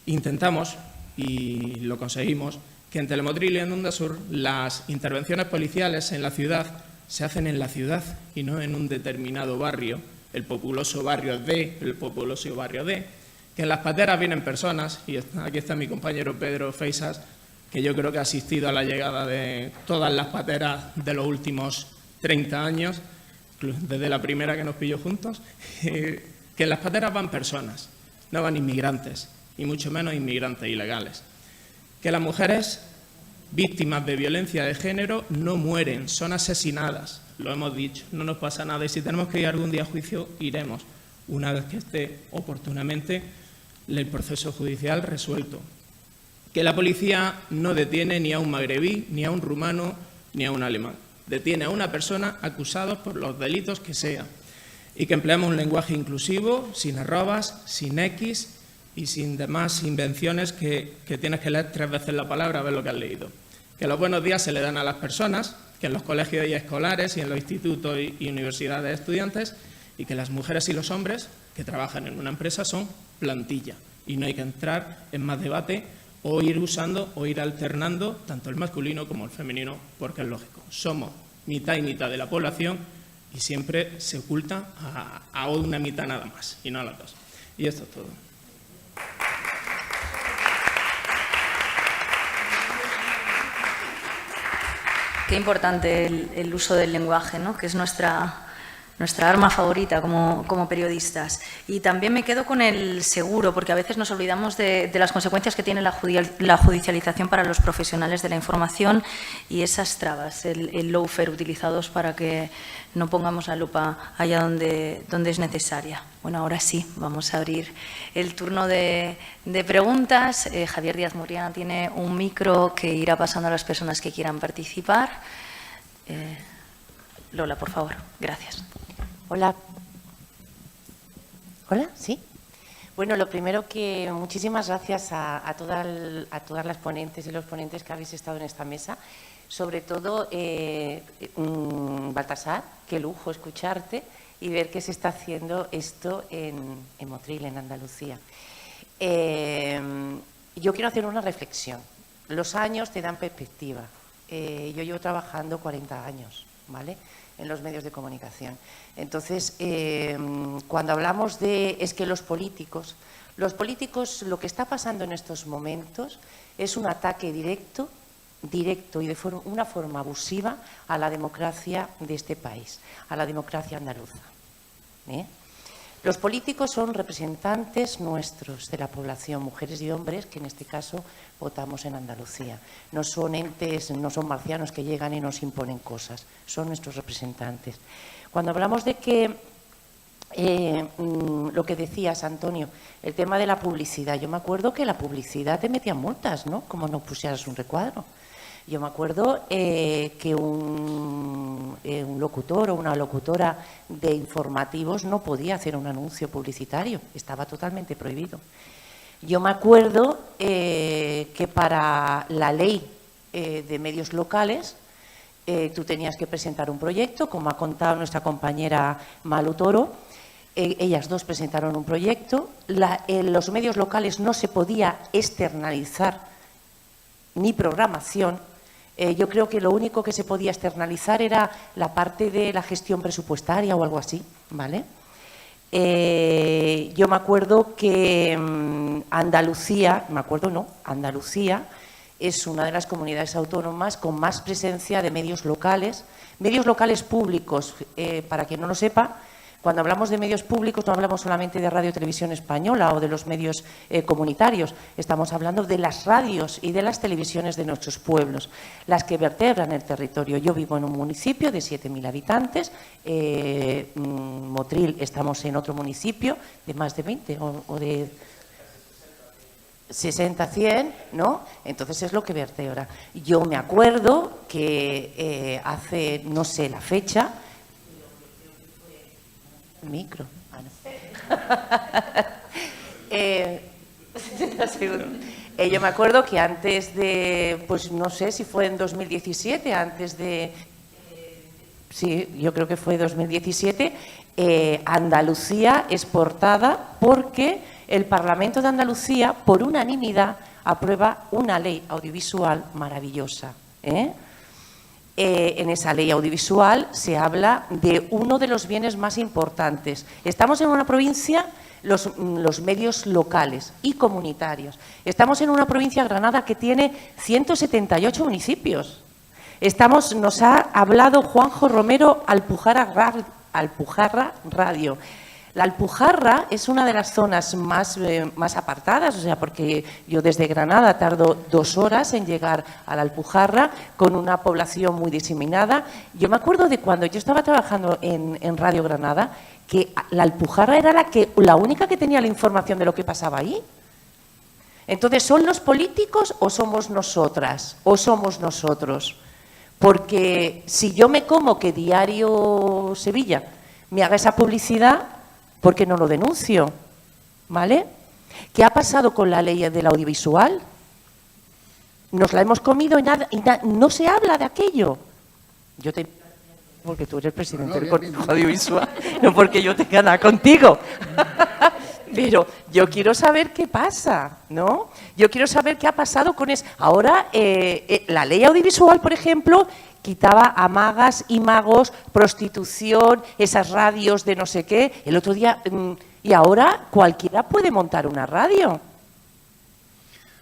intentamos, y lo conseguimos, que en Telemotril y en Onda Sur las intervenciones policiales en la ciudad se hacen en la ciudad y no en un determinado barrio, el populoso barrio D, el populoso barrio D, que en las pateras vienen personas, y aquí está mi compañero Pedro Feisas, que yo creo que ha asistido a la llegada de todas las pateras de los últimos 30 años, desde la primera que nos pilló juntos, que en las pateras van personas, no van inmigrantes, y mucho menos inmigrantes ilegales. Que las mujeres víctimas de violencia de género no mueren, son asesinadas, lo hemos dicho, no nos pasa nada, y si tenemos que ir algún día a juicio, iremos, una vez que esté oportunamente el proceso judicial resuelto. Que la policía no detiene ni a un magrebí, ni a un rumano, ni a un alemán. Detiene a una persona acusada por los delitos que sea, y que empleamos un lenguaje inclusivo, sin arrobas, sin X y sin demás invenciones que tienes que leer 3 veces la palabra a ver lo que has leído. Que los buenos días se le dan a las personas, que en los colegios y escolares y en los institutos y universidades de estudiantes, y que las mujeres y los hombres que trabajan en una empresa son plantilla y no hay que entrar en más debate o ir usando o ir alternando tanto el masculino como el femenino, porque es lógico. Somos mitad y mitad de la población y siempre se oculta a una mitad nada más y no a las dos. Y esto es todo. Qué importante el uso del lenguaje, ¿no? Que es nuestra arma favorita como periodistas. Y también me quedo con el seguro, porque a veces nos olvidamos de las consecuencias que tiene la judicialización para los profesionales de la información y esas trabas, el lawfare utilizados para que no pongamos la lupa allá donde es necesaria. Bueno, ahora sí, vamos a abrir el turno de preguntas. Javier Díaz Murriana tiene un micro que irá pasando a las personas que quieran participar. Lola, por favor. Gracias. Hola. Hola, ¿sí? Bueno, lo primero que muchísimas gracias a todas las ponentes y los ponentes que habéis estado en esta mesa. Sobre todo, Baltasar, qué lujo escucharte y ver que se está haciendo esto en Motril, en Andalucía. Yo quiero hacer una reflexión. Los años te dan perspectiva. Yo llevo trabajando 40 años, ¿vale?, en los medios de comunicación. Entonces, cuando hablamos de es que los políticos, lo que está pasando en estos momentos es un ataque directo y de una forma abusiva a la democracia de este país, a la democracia andaluza. Los políticos son representantes nuestros de la población, mujeres y hombres, que en este caso votamos en Andalucía. No son entes, no son marcianos que llegan y nos imponen cosas, son nuestros representantes. Cuando hablamos de que, lo que decías, Antonio, el tema de la publicidad, yo me acuerdo que la publicidad te metía multas, ¿no?, como no pusieras un recuadro. Yo me acuerdo que un locutor o una locutora de informativos no podía hacer un anuncio publicitario, estaba totalmente prohibido. Yo me acuerdo que para la ley de medios locales tú tenías que presentar un proyecto, como ha contado nuestra compañera Malu Toro. Ellas dos presentaron un proyecto. En los medios locales no se podía externalizar ni programación. Yo creo que lo único que se podía externalizar era la parte de la gestión presupuestaria o algo así, ¿vale? Yo me acuerdo que Andalucía es una de las comunidades autónomas con más presencia de medios locales públicos. Para quien no lo sepa, cuando hablamos de medios públicos no hablamos solamente de Radio Televisión Española o de los medios comunitarios, estamos hablando de las radios y de las televisiones de nuestros pueblos, las que vertebran el territorio. Yo vivo en un municipio de 7.000 habitantes, Motril estamos en otro municipio de más de 20 o de 60, 100, ¿no? Entonces es lo que vertebra. Yo me acuerdo que hace, no sé la fecha, micro. Yo me acuerdo que antes de, pues no sé si fue en 2017, sí, yo creo que fue 2017, Andalucía es portada porque el Parlamento de Andalucía, por unanimidad, aprueba una ley audiovisual maravillosa, en esa ley audiovisual se habla de uno de los bienes más importantes. Estamos en una provincia, los medios locales y comunitarios. Estamos en una provincia, Granada, que tiene 178 municipios. Nos ha hablado Juanjo Romero Alpujarra Radio. La Alpujarra es una de las zonas más apartadas, o sea, porque yo desde Granada tardo 2 horas en llegar a la Alpujarra, con una población muy diseminada. Yo me acuerdo de cuando yo estaba trabajando en Radio Granada, que la Alpujarra era la única que tenía la información de lo que pasaba ahí. Entonces, ¿son los políticos o somos nosotras o somos nosotros? Porque si yo me como que Diario Sevilla me haga esa publicidad, ¿por qué no lo denuncio? ¿Vale? ¿Qué ha pasado con la ley del audiovisual? Nos la hemos comido y no se habla de aquello. Yo te... Porque tú eres presidente del Consejo Audiovisual, no porque yo tenga nada contigo. Pero yo quiero saber qué pasa, ¿no? Yo quiero saber qué ha pasado con eso. Ahora, la ley audiovisual, por ejemplo, quitaba a magas y magos, prostitución, esas radios de no sé qué. El otro día... y ahora cualquiera puede montar una radio.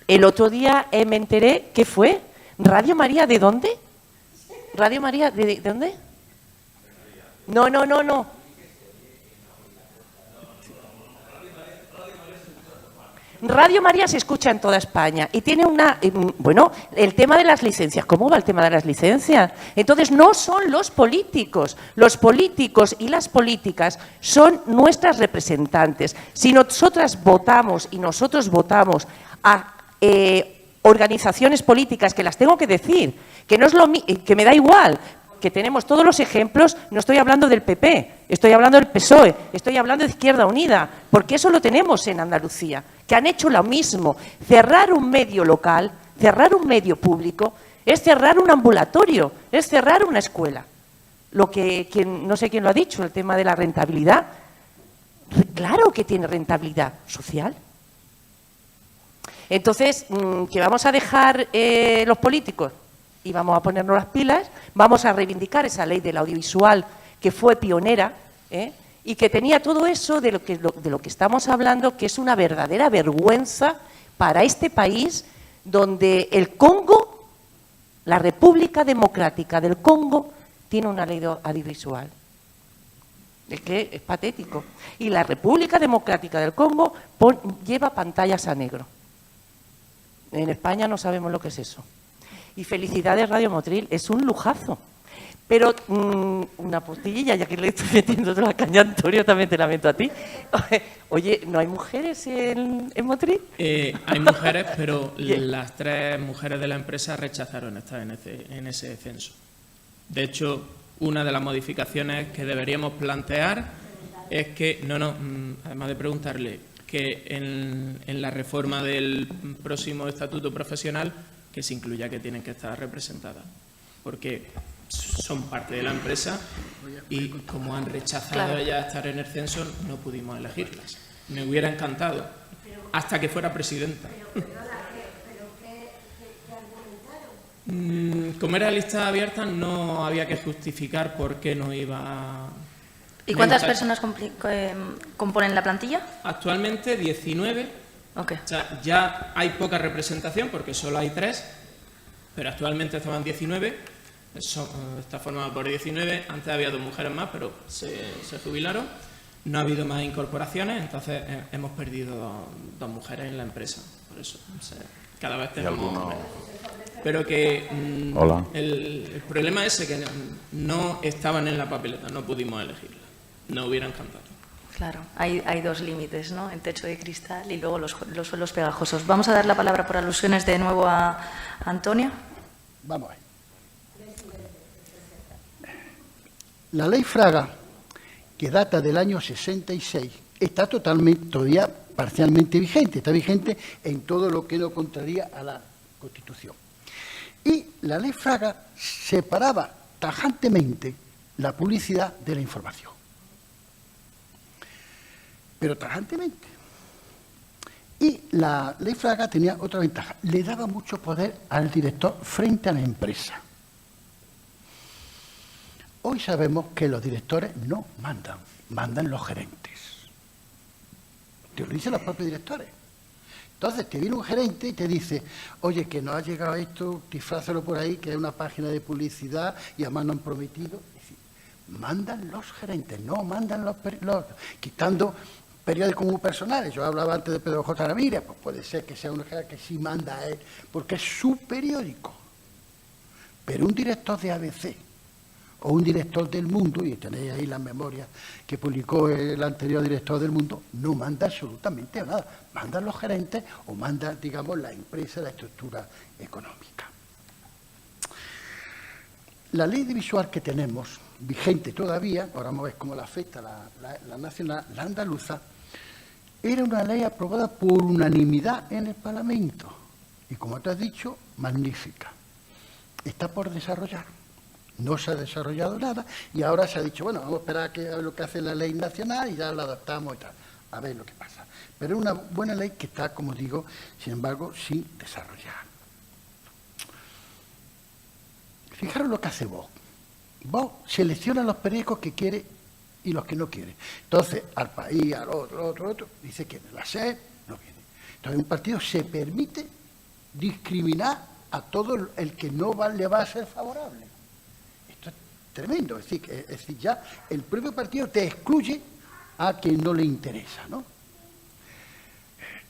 El otro día me enteré, ¿qué fue? ¿Radio María de dónde? ¿Radio María de dónde? No. Radio María se escucha en toda España y tiene una... bueno, el tema de las licencias. ¿Cómo va el tema de las licencias? Entonces, no son los políticos. Los políticos y las políticas son nuestras representantes. Si nosotras votamos y nosotros votamos a organizaciones políticas, que las tengo que decir, que no es que me da igual, que tenemos todos los ejemplos, no estoy hablando del PP, estoy hablando del PSOE, estoy hablando de Izquierda Unida, porque eso lo tenemos en Andalucía, que han hecho lo mismo. Cerrar un medio local, cerrar un medio público, es cerrar un ambulatorio, es cerrar una escuela. Lo que, no sé quién lo ha dicho, el tema de la rentabilidad. Claro que tiene rentabilidad social. Entonces, ¿qué vamos a dejar los políticos? Y vamos a ponernos las pilas, vamos a reivindicar esa ley del audiovisual que fue pionera, y que tenía todo eso de lo que estamos hablando, que es una verdadera vergüenza para este país, donde el Congo, la República Democrática del Congo, tiene una ley audiovisual. Es que es patético. Y la República Democrática del Congo lleva pantallas a negro. En España no sabemos lo que es eso. Y felicidades Radio Motril, es un lujazo. Pero una postillilla, ya que le estoy metiendo toda la caña a Antonio, también te la meto a ti. Oye, ¿no hay mujeres en Motril? Hay mujeres, pero las 3 mujeres de la empresa rechazaron estar en ese censo. De hecho, una de las modificaciones que deberíamos plantear es que, además de preguntarle, que en la reforma del próximo estatuto profesional, que se incluya que tienen que estar representadas, porque son parte de la empresa y como han rechazado ya estar en el censo, no pudimos elegirlas. Me hubiera encantado, hasta que fuera presidenta. Como era lista abierta, no había que justificar por qué no iba... ¿Y cuántas personas componen la plantilla? Actualmente 19. Okay. O sea, ya hay poca representación porque solo hay 3, pero actualmente estaban 19, está formada por 19, antes había 2 mujeres más, pero se jubilaron, no ha habido más incorporaciones, entonces hemos perdido 2 mujeres en la empresa, por eso cada vez tenemos menos. Pero que el problema es que no estaban en la papeleta, no pudimos elegirla, no hubiera encantado. Claro, hay 2 límites, ¿no? El techo de cristal y luego los suelos pegajosos. Vamos a dar la palabra por alusiones de nuevo a Antonio. Vamos a ver. La ley Fraga, que data del año 66, está todavía parcialmente vigente. Está vigente en todo lo que no contraría a la Constitución. Y la ley Fraga separaba tajantemente la publicidad de la información. Pero tajantemente. Y la ley Fraga tenía otra ventaja, le daba mucho poder al director frente a la empresa. Hoy sabemos que los directores no mandan, mandan los gerentes. Te lo dicen los propios directores. Entonces te viene un gerente y te dice, oye, que no ha llegado esto, disfrázalo por ahí, que es una página de publicidad y además no han prometido. Es decir, mandan los gerentes, no mandan los quitando periódicos muy personales. Yo hablaba antes de Pedro J. Ramírez, pues puede ser que sea un gerente que sí manda a él, porque es su periódico. Pero un director de ABC o un director del Mundo, y tenéis ahí las memorias que publicó el anterior director del Mundo, no manda absolutamente nada. Mandan los gerentes o manda, digamos, la empresa, la estructura económica. La ley audiovisual que tenemos, vigente todavía, ahora vamos a ver cómo la afecta la nacional, la andaluza, era una ley aprobada por unanimidad en el Parlamento. Y como te has dicho, magnífica. Está por desarrollar. No se ha desarrollado nada y ahora se ha dicho, bueno, vamos a esperar a ver lo que hace la ley nacional y ya la adaptamos y tal. A ver lo que pasa. Pero es una buena ley que está, como digo, sin embargo, sin desarrollar. Fijaros lo que hace Vox. Vox selecciona los periódicos que quiere y los que no quiere. Entonces, al País, al otro, dice que la SER no viene. Entonces, un partido se permite discriminar a todo el que no le va a ser favorable. Esto es tremendo. Es decir, ya el propio partido te excluye a quien no le interesa, ¿no?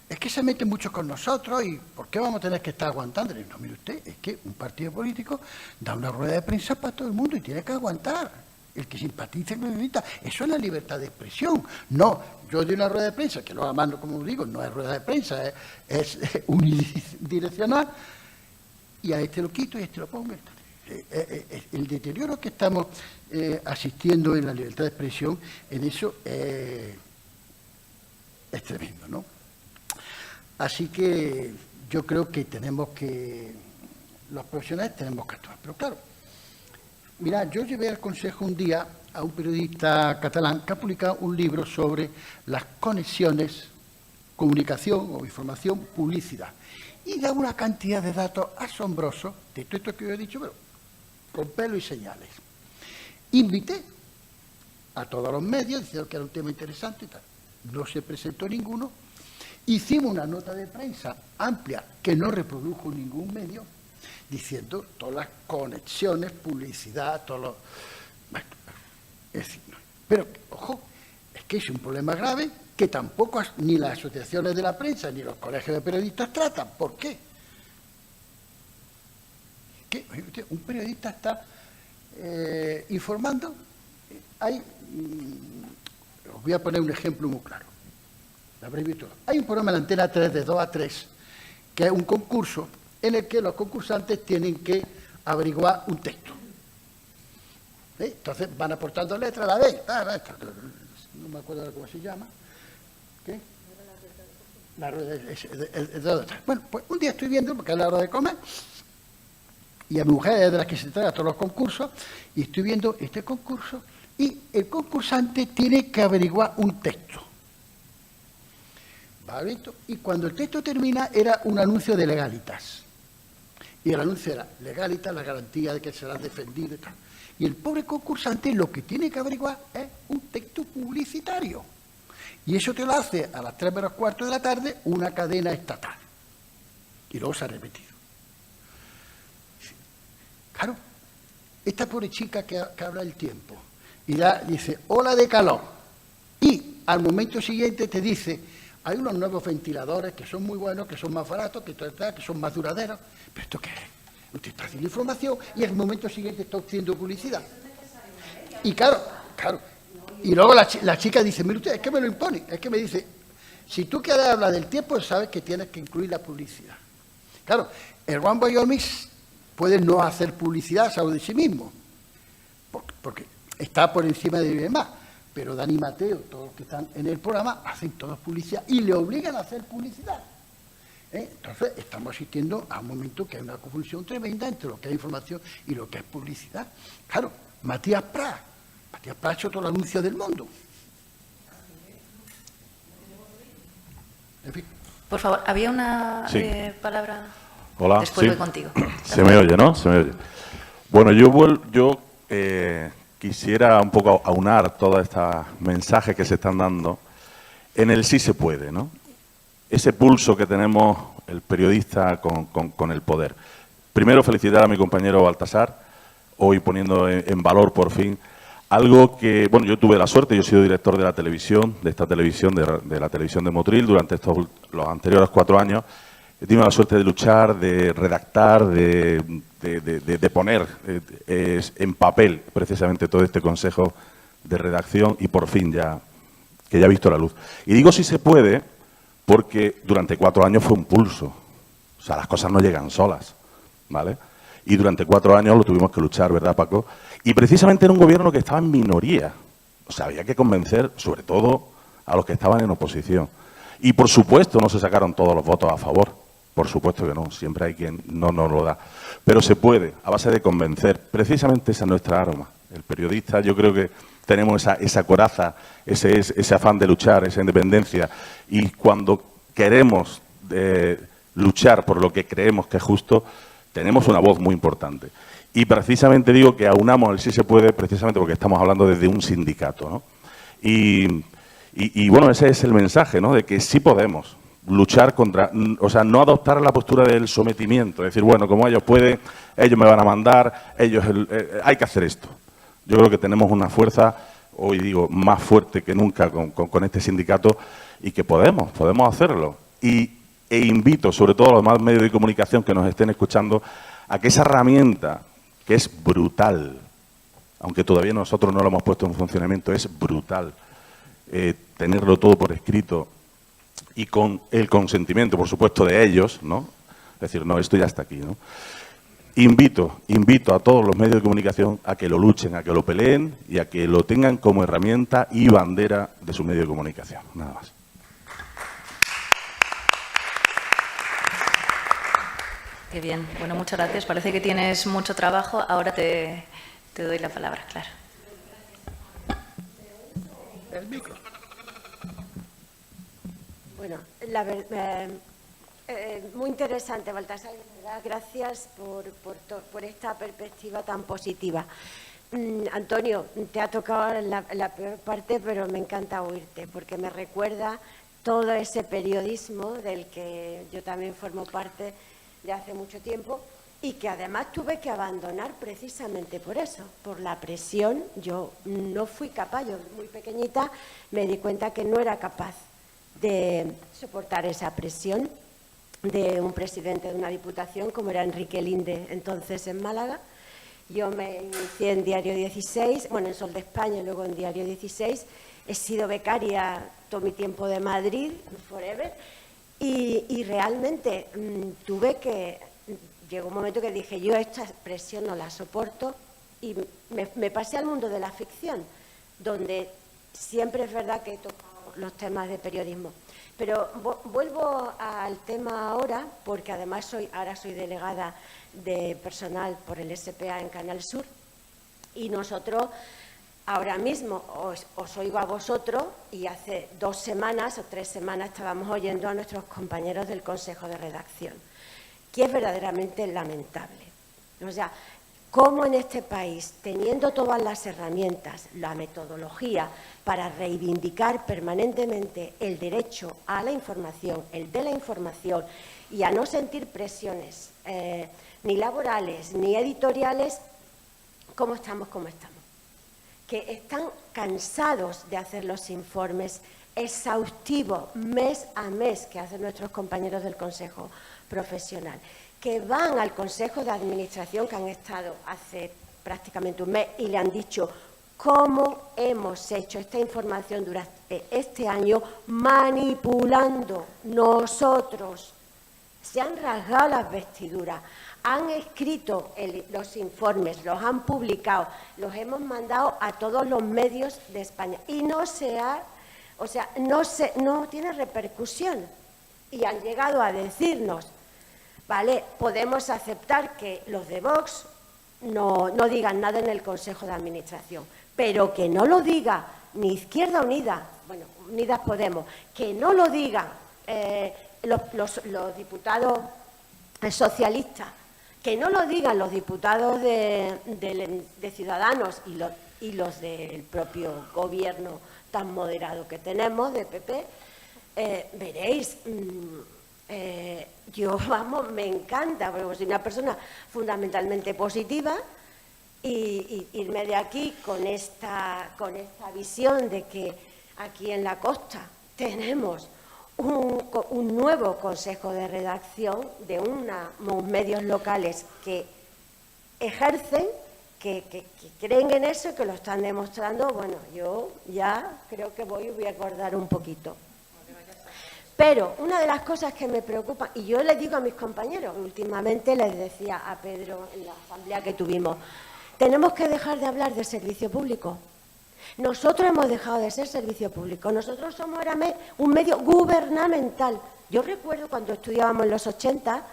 Es que se mete mucho con nosotros y ¿por qué vamos a tener que estar aguantando? No, mire usted, es que un partido político da una rueda de prensa para todo el mundo y tiene que aguantar. El que simpatice con el eso es la libertad de expresión. No, yo doy una rueda de prensa, que lo mando, como digo, no es rueda de prensa, es unidireccional, y a este lo quito y a este lo pongo. El deterioro que estamos asistiendo en la libertad de expresión, en eso es tremendo, ¿no? Así que yo creo que los profesionales tenemos que actuar. Pero claro, mirad, yo llevé al consejo un día a un periodista catalán que ha publicado un libro sobre las conexiones, comunicación o información, publicidad. Y da una cantidad de datos asombrosos de todo esto que yo he dicho, pero con pelo y señales. Invité a todos los medios, diciendo que era un tema interesante y tal. No se presentó ninguno. Hicimos una nota de prensa amplia que no reprodujo ningún medio, diciendo todas las conexiones, publicidad, todos los... Bueno, es decir, no. Pero, ojo, es que es un problema grave que tampoco ni las asociaciones de la prensa ni los colegios de periodistas tratan. ¿Por qué? Que un periodista está informando. Os voy a poner un ejemplo muy claro. Hay un programa en la Antena 3 de 2 a 3, que es un concurso en el que los concursantes tienen que averiguar un texto. Entonces van aportando letras a la vez. No me acuerdo cómo se llama. ¿Qué? La rueda de... Bueno, pues un día estoy viendo, porque es la hora de comer, y a mi mujer es de las que se trae a todos los concursos, y estoy viendo este concurso, y el concursante tiene que averiguar un texto. ¿Vale? Y cuando el texto termina, era un anuncio de Legalitas. Y el anuncio era Legalitas, la garantía de que será defendido y tal. Y el pobre concursante lo que tiene que averiguar es un texto publicitario. Y eso te lo hace a las 3 menos cuarto de la tarde una cadena estatal. Y luego se ha repetido. Claro, esta pobre chica que habla el tiempo y dice, ola de calor. Y al momento siguiente te dice, hay unos nuevos ventiladores que son muy buenos, que son más baratos, que son más duraderos. ¿Pero esto qué es? Usted está haciendo información y al momento siguiente está haciendo publicidad. Y claro. Y luego la chica dice, mire usted, es que me lo impone. Es que me dice, si tú quieres hablar del tiempo, sabes que tienes que incluir la publicidad. Claro, el One Boy Mix puede no hacer publicidad, sabe de sí mismo, porque está por encima de demás. Pero Dani Mateo, todos los que están en el programa, hacen toda publicidad y le obligan a hacer publicidad. Entonces, estamos asistiendo a un momento que hay una confusión tremenda entre lo que es información y lo que es publicidad. Claro, Matías Prats ha hecho todo el anuncio del mundo. En fin. Por favor, había una palabra. Hola, después voy contigo. Se me oye, ¿no? Se me oye. Bueno, yo quisiera un poco aunar todos estos mensajes que se están dando en el sí se puede, ¿no? Ese pulso que tenemos el periodista con el poder. Primero, felicitar a mi compañero Baltasar, hoy poniendo en valor por fin algo que, bueno, yo tuve la suerte, yo he sido director de la televisión, de esta televisión, de la televisión de Motril durante los anteriores 4 años. He tenido la suerte de luchar, de redactar, de poner en papel precisamente todo este consejo de redacción y por fin que ya ha visto la luz. Y digo si se puede porque durante 4 años fue un pulso. O sea, las cosas no llegan solas, ¿vale? Y durante 4 años lo tuvimos que luchar, ¿verdad, Paco? Y precisamente era un gobierno que estaba en minoría. O sea, había que convencer, sobre todo, a los que estaban en oposición. Y, por supuesto, no se sacaron todos los votos a favor. Por supuesto que no, siempre hay quien no nos lo da. Pero se puede, a base de convencer. Precisamente esa es nuestra arma. El periodista, yo creo que tenemos esa coraza, ese afán de luchar, esa independencia. Y cuando queremos luchar por lo que creemos que es justo, tenemos una voz muy importante. Y precisamente digo que aunamos el sí se puede, precisamente porque estamos hablando desde un sindicato, ¿no? Y bueno, ese es el mensaje, ¿no? De que sí podemos luchar contra, o sea, no adoptar la postura del sometimiento, decir, bueno, como ellos pueden, ellos me van a mandar, hay que hacer esto. Yo creo que tenemos una fuerza, hoy digo, más fuerte que nunca con este sindicato y que podemos hacerlo. E invito, sobre todo a los demás medios de comunicación que nos estén escuchando, a que esa herramienta, que es brutal, aunque todavía nosotros no lo hemos puesto en funcionamiento, es brutal, tenerlo todo por escrito y con el consentimiento, por supuesto, de ellos, ¿no? Es decir, no, esto ya está aquí, ¿no? Invito a todos los medios de comunicación a que lo luchen, a que lo peleen y a que lo tengan como herramienta y bandera de su medio de comunicación. Nada más. Qué bien. Bueno, muchas gracias. Parece que tienes mucho trabajo. Ahora te doy la palabra, claro. El micro. Bueno, muy interesante, Baltasar, ¿verdad? Gracias por esta perspectiva tan positiva. Antonio, te ha tocado la peor parte, pero me encanta oírte, porque me recuerda todo ese periodismo del que yo también formo parte de hace mucho tiempo y que además tuve que abandonar precisamente por eso, por la presión. Yo no fui capaz, yo muy pequeñita me di cuenta que no era capaz de soportar esa presión de un presidente de una diputación como era Enrique Linde, entonces en Málaga. Yo me inicié en Diario 16, bueno, en Sol de España y luego en Diario 16. He sido becaria todo mi tiempo de Madrid, forever, y realmente llegó un momento que dije, yo esta presión no la soporto y me pasé al mundo de la ficción, donde siempre es verdad que he tocado los temas de periodismo. Pero vuelvo al tema ahora, porque además ahora soy delegada de personal por el SPA en Canal Sur, y nosotros ahora mismo os oigo a vosotros y hace 2 semanas o 3 semanas estábamos oyendo a nuestros compañeros del Consejo de Redacción, que es verdaderamente lamentable. O sea, cómo en este país, teniendo todas las herramientas, la metodología para reivindicar permanentemente el derecho a la información, el de la información y a no sentir presiones ni laborales ni editoriales, ¿cómo estamos como estamos? Que están cansados de hacer los informes exhaustivos mes a mes que hacen nuestros compañeros del Consejo Profesional, que van al Consejo de Administración, que han estado hace prácticamente un mes y le han dicho cómo hemos hecho esta información durante este año manipulando nosotros. Se han rasgado las vestiduras, han escrito los informes, los han publicado, los hemos mandado a todos los medios de España y no tiene repercusión. Y han llegado a decirnos, vale, podemos aceptar que los de Vox no digan nada en el Consejo de Administración, pero que no lo diga ni Izquierda Unida, bueno, Unidas Podemos, que no lo digan los diputados socialistas, que no lo digan los diputados de Ciudadanos y los del propio gobierno tan moderado que tenemos, de PP, veréis, me encanta, porque soy una persona fundamentalmente positiva y irme de aquí con esta visión de que aquí en la costa tenemos un nuevo consejo de redacción de unos medios locales que ejercen, que creen en eso y que lo están demostrando. Bueno, yo ya creo que voy a acordar un poquito. Pero una de las cosas que me preocupa, y yo les digo a mis compañeros, últimamente les decía a Pedro en la asamblea que tuvimos, tenemos que dejar de hablar de servicio público. Nosotros hemos dejado de ser servicio público, nosotros somos ahora un medio gubernamental. Yo recuerdo cuando estudiábamos en los 80,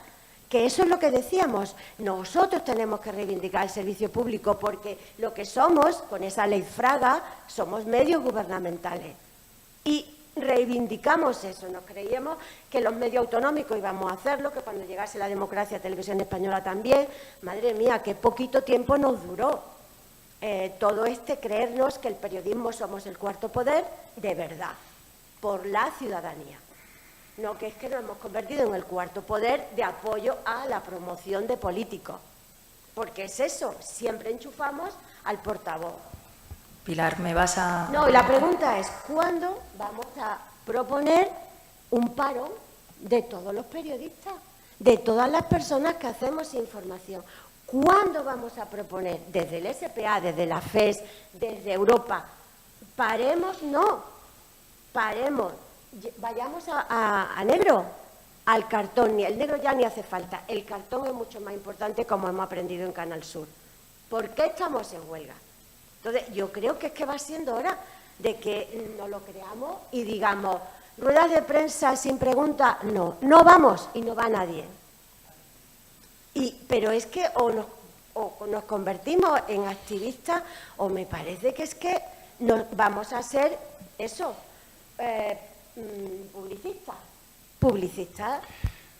que eso es lo que decíamos, nosotros tenemos que reivindicar el servicio público porque lo que somos, con esa ley Fraga, somos medios gubernamentales. Y reivindicamos eso, nos creíamos que los medios autonómicos íbamos a hacerlo, que cuando llegase la democracia, Televisión Española también. Madre mía, qué poquito tiempo nos duró todo creernos que el periodismo somos el cuarto poder de verdad, por la ciudadanía. No, que es que nos hemos convertido en el cuarto poder de apoyo a la promoción de políticos, porque es eso, siempre enchufamos al portavoz. Pilar, ¿me vas a...? No, y la pregunta es, ¿cuándo vamos a proponer un paro de todos los periodistas, de todas las personas que hacemos información? ¿Cuándo vamos a proponer, desde el SPA, desde la FES, desde Europa, paremos? No, paremos, vayamos a negro, al cartón, ni el negro ya ni hace falta, el cartón es mucho más importante, como hemos aprendido en Canal Sur. ¿Por qué estamos en huelga? Entonces, yo creo que es que va siendo hora de que nos lo creamos y digamos, ruedas de prensa sin pregunta, no, no vamos y no va nadie. Pero es que o nos convertimos en activistas o me parece que es que nos vamos a ser eso, publicistas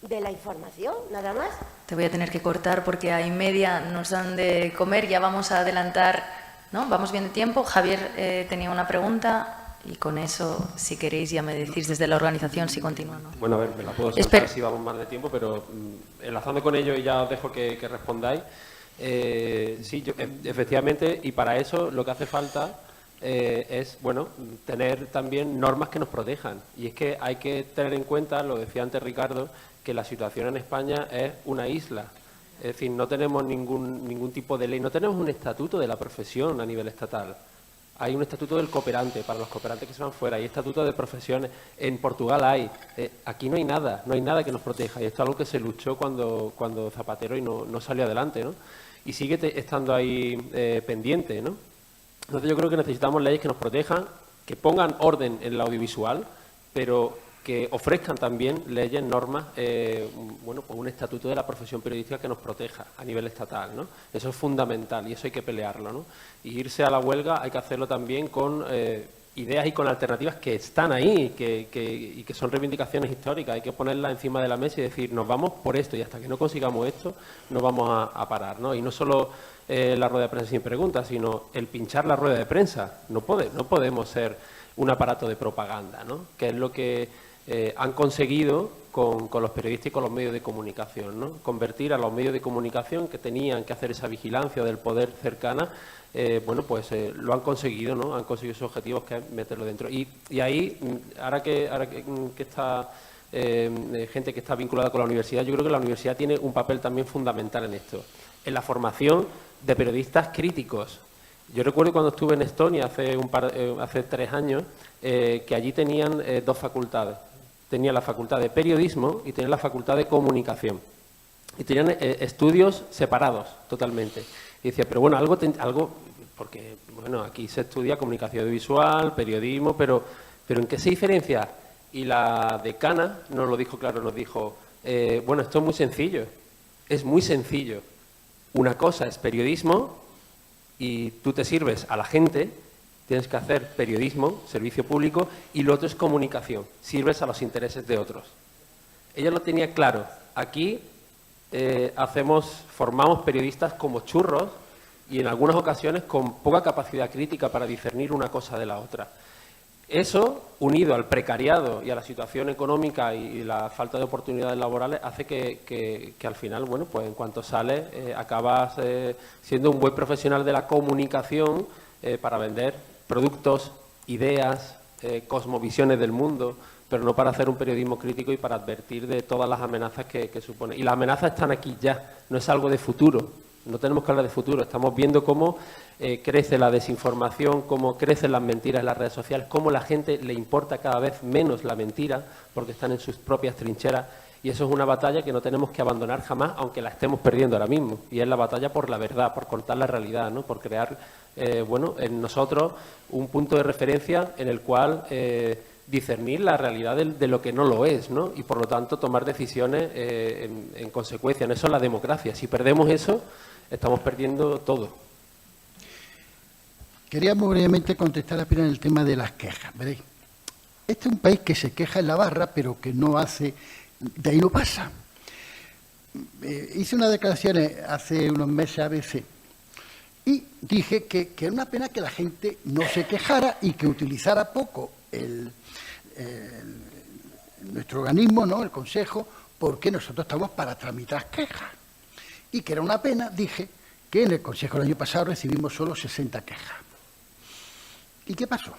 de la información, nada más. Te voy a tener que cortar porque a 1:30 nos dan de comer, ya vamos a adelantar. ¿No? Vamos bien de tiempo. Javier tenía una pregunta y con eso, si queréis, ya me decís desde la organización si continúa o no. Bueno, a ver, me la puedo saltar si vamos más de tiempo, pero enlazando con ello y ya os dejo que respondáis. Sí, efectivamente, y para eso lo que hace falta es, bueno, tener también normas que nos protejan. Y es que hay que tener en cuenta, lo decía antes Ricardo, que la situación en España es una isla. Es decir, no tenemos ningún tipo de ley, no tenemos un estatuto de la profesión a nivel estatal. Hay un estatuto del cooperante, para los cooperantes que se van fuera, hay estatuto de profesiones, en Portugal hay. Aquí no hay nada que nos proteja, y esto es algo que se luchó cuando Zapatero y no salió adelante, ¿no? Y sigue estando ahí pendiente, ¿no? Entonces yo creo que necesitamos leyes que nos protejan, que pongan orden en el audiovisual, pero que ofrezcan también leyes, normas, bueno, pues un estatuto de la profesión periodística que nos proteja a nivel estatal, ¿no? Eso es fundamental y eso hay que pelearlo, ¿no? Y irse a la huelga hay que hacerlo también con ideas y con alternativas que están ahí y que son reivindicaciones históricas. Hay que ponerlas encima de la mesa y decir, nos vamos por esto y hasta que no consigamos esto no vamos a parar, ¿no? Y no solo la rueda de prensa sin preguntas, sino el pinchar la rueda de prensa. No podemos ser un aparato de propaganda, ¿no? Que es lo que han conseguido con los periodistas y con los medios de comunicación, ¿no? Convertir a los medios de comunicación que tenían que hacer esa vigilancia del poder cercana, bueno, pues lo han conseguido, ¿no? Han conseguido sus objetivos, que es meterlo dentro. Y ahí, ahora que está gente que está vinculada con la universidad, yo creo que la universidad tiene un papel también fundamental en esto, en la formación de periodistas críticos. Yo recuerdo cuando estuve en Estonia hace 3 años, que allí tenían 2 facultades. Tenían la facultad de periodismo y tenían la facultad de comunicación. Y tenían estudios separados totalmente. Y decía, pero bueno, algo, porque bueno, aquí se estudia comunicación audiovisual, periodismo, pero ¿en qué se diferencia? Y la decana nos lo dijo claro, nos dijo, bueno, esto es muy sencillo. Una cosa es periodismo y tú te sirves a la gente, tienes que hacer periodismo, servicio público, y lo otro es comunicación, sirves a los intereses de otros. Ella lo tenía claro. Aquí formamos periodistas como churros y en algunas ocasiones con poca capacidad crítica para discernir una cosa de la otra. Eso, unido al precariado y a la situación económica y la falta de oportunidades laborales, hace que al final, bueno, pues en cuanto sales, acabas siendo un buen profesional de la comunicación para vender productos, ideas, cosmovisiones del mundo, pero no para hacer un periodismo crítico y para advertir de todas las amenazas que supone. Y las amenazas están aquí ya, no es algo de futuro. No tenemos que hablar de futuro, estamos viendo cómo crece la desinformación, cómo crecen las mentiras en las redes sociales, cómo a la gente le importa cada vez menos la mentira porque están en sus propias trincheras, y eso es una batalla que no tenemos que abandonar jamás, aunque la estemos perdiendo ahora mismo, y es la batalla por la verdad, por contar la realidad, ¿no? Por crear bueno, en nosotros un punto de referencia en el cual discernir la realidad de lo que no lo es, ¿no? Y por lo tanto tomar decisiones en consecuencia. Eso es la democracia. Si perdemos eso, estamos perdiendo todo. Quería muy brevemente contestar a Pilar en el tema de las quejas. Veréis, este es un país que se queja en la barra, pero que no hace, de ahí no pasa. Hice unas declaraciones hace unos meses a ABC y dije que era una pena que la gente no se quejara y que utilizara poco nuestro organismo, ¿no?, el Consejo, porque nosotros estamos para tramitar quejas. Y que era una pena, dije, que en el Consejo el año pasado recibimos solo 60 quejas. ¿Y qué pasó?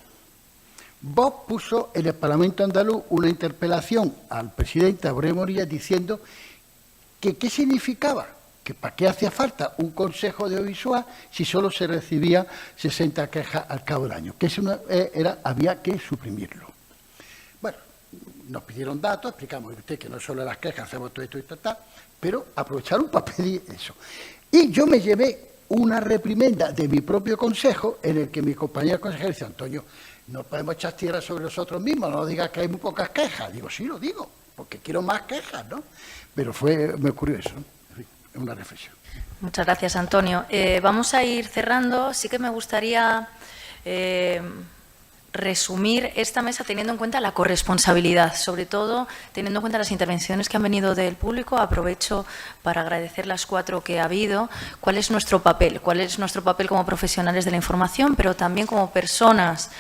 Vox puso en el Parlamento andaluz una interpelación al presidente Aurelio Morillas diciendo que qué significaba, que para qué hacía falta un Consejo de Audiovisual si solo se recibía 60 quejas al cabo del año, que eso había que suprimirlo. Bueno, nos pidieron datos, explicamos usted que no solo las quejas, hacemos todo esto y tal, pero aprovecharon para pedir eso. Y yo me llevé una reprimenda de mi propio consejo en el que mi compañero consejero dice: Antonio, no podemos echar tierra sobre nosotros mismos, no digas que hay muy pocas quejas. Digo, sí, lo digo, porque quiero más quejas, ¿no? Pero me ocurrió eso, ¿no? En fin, es una reflexión. Muchas gracias, Antonio. Vamos a ir cerrando. Sí que me gustaría resumir esta mesa teniendo en cuenta la corresponsabilidad, sobre todo teniendo en cuenta las intervenciones que han venido del público. Aprovecho para agradecer las 4 que ha habido. ¿Cuál es nuestro papel? ¿Cuál es nuestro papel como profesionales de la información, pero también como personas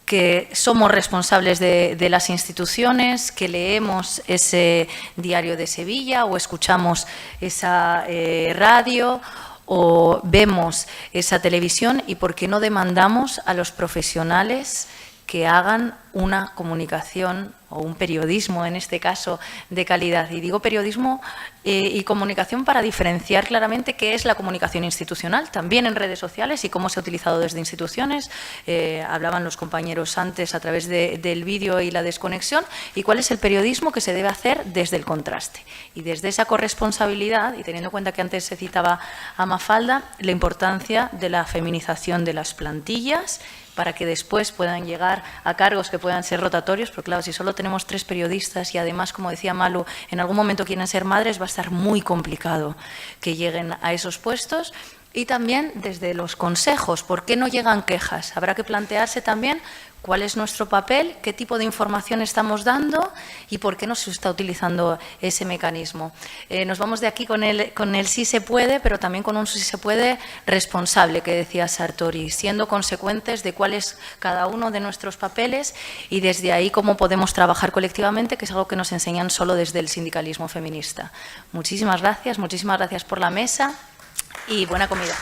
que somos responsables de las instituciones, que leemos ese diario de Sevilla o escuchamos esa radio o vemos esa televisión, y por qué no demandamos a los profesionales que hagan una comunicación o un periodismo, en este caso, de calidad? Y digo periodismo y comunicación para diferenciar claramente qué es la comunicación institucional, también en redes sociales, y cómo se ha utilizado desde instituciones. Hablaban los compañeros antes a través del vídeo y la desconexión, y cuál es el periodismo que se debe hacer desde el contraste. Y desde esa corresponsabilidad, y teniendo en cuenta que antes se citaba a Mafalda, la importancia de la feminización de las plantillas, para que después puedan llegar a cargos que puedan ser rotatorios, porque claro, si solo tenemos 3 periodistas y además, como decía Malu, en algún momento quieren ser madres, va a estar muy complicado que lleguen a esos puestos. Y también desde los consejos, ¿por qué no llegan quejas? Habrá que plantearse también cuál es nuestro papel, qué tipo de información estamos dando y por qué no se está utilizando ese mecanismo. Nos vamos de aquí con el sí se puede, pero también con un sí se puede responsable, que decía Sartori, siendo consecuentes de cuál es cada uno de nuestros papeles y desde ahí cómo podemos trabajar colectivamente, que es algo que nos enseñan solo desde el sindicalismo feminista. Muchísimas gracias por la mesa y buena comida.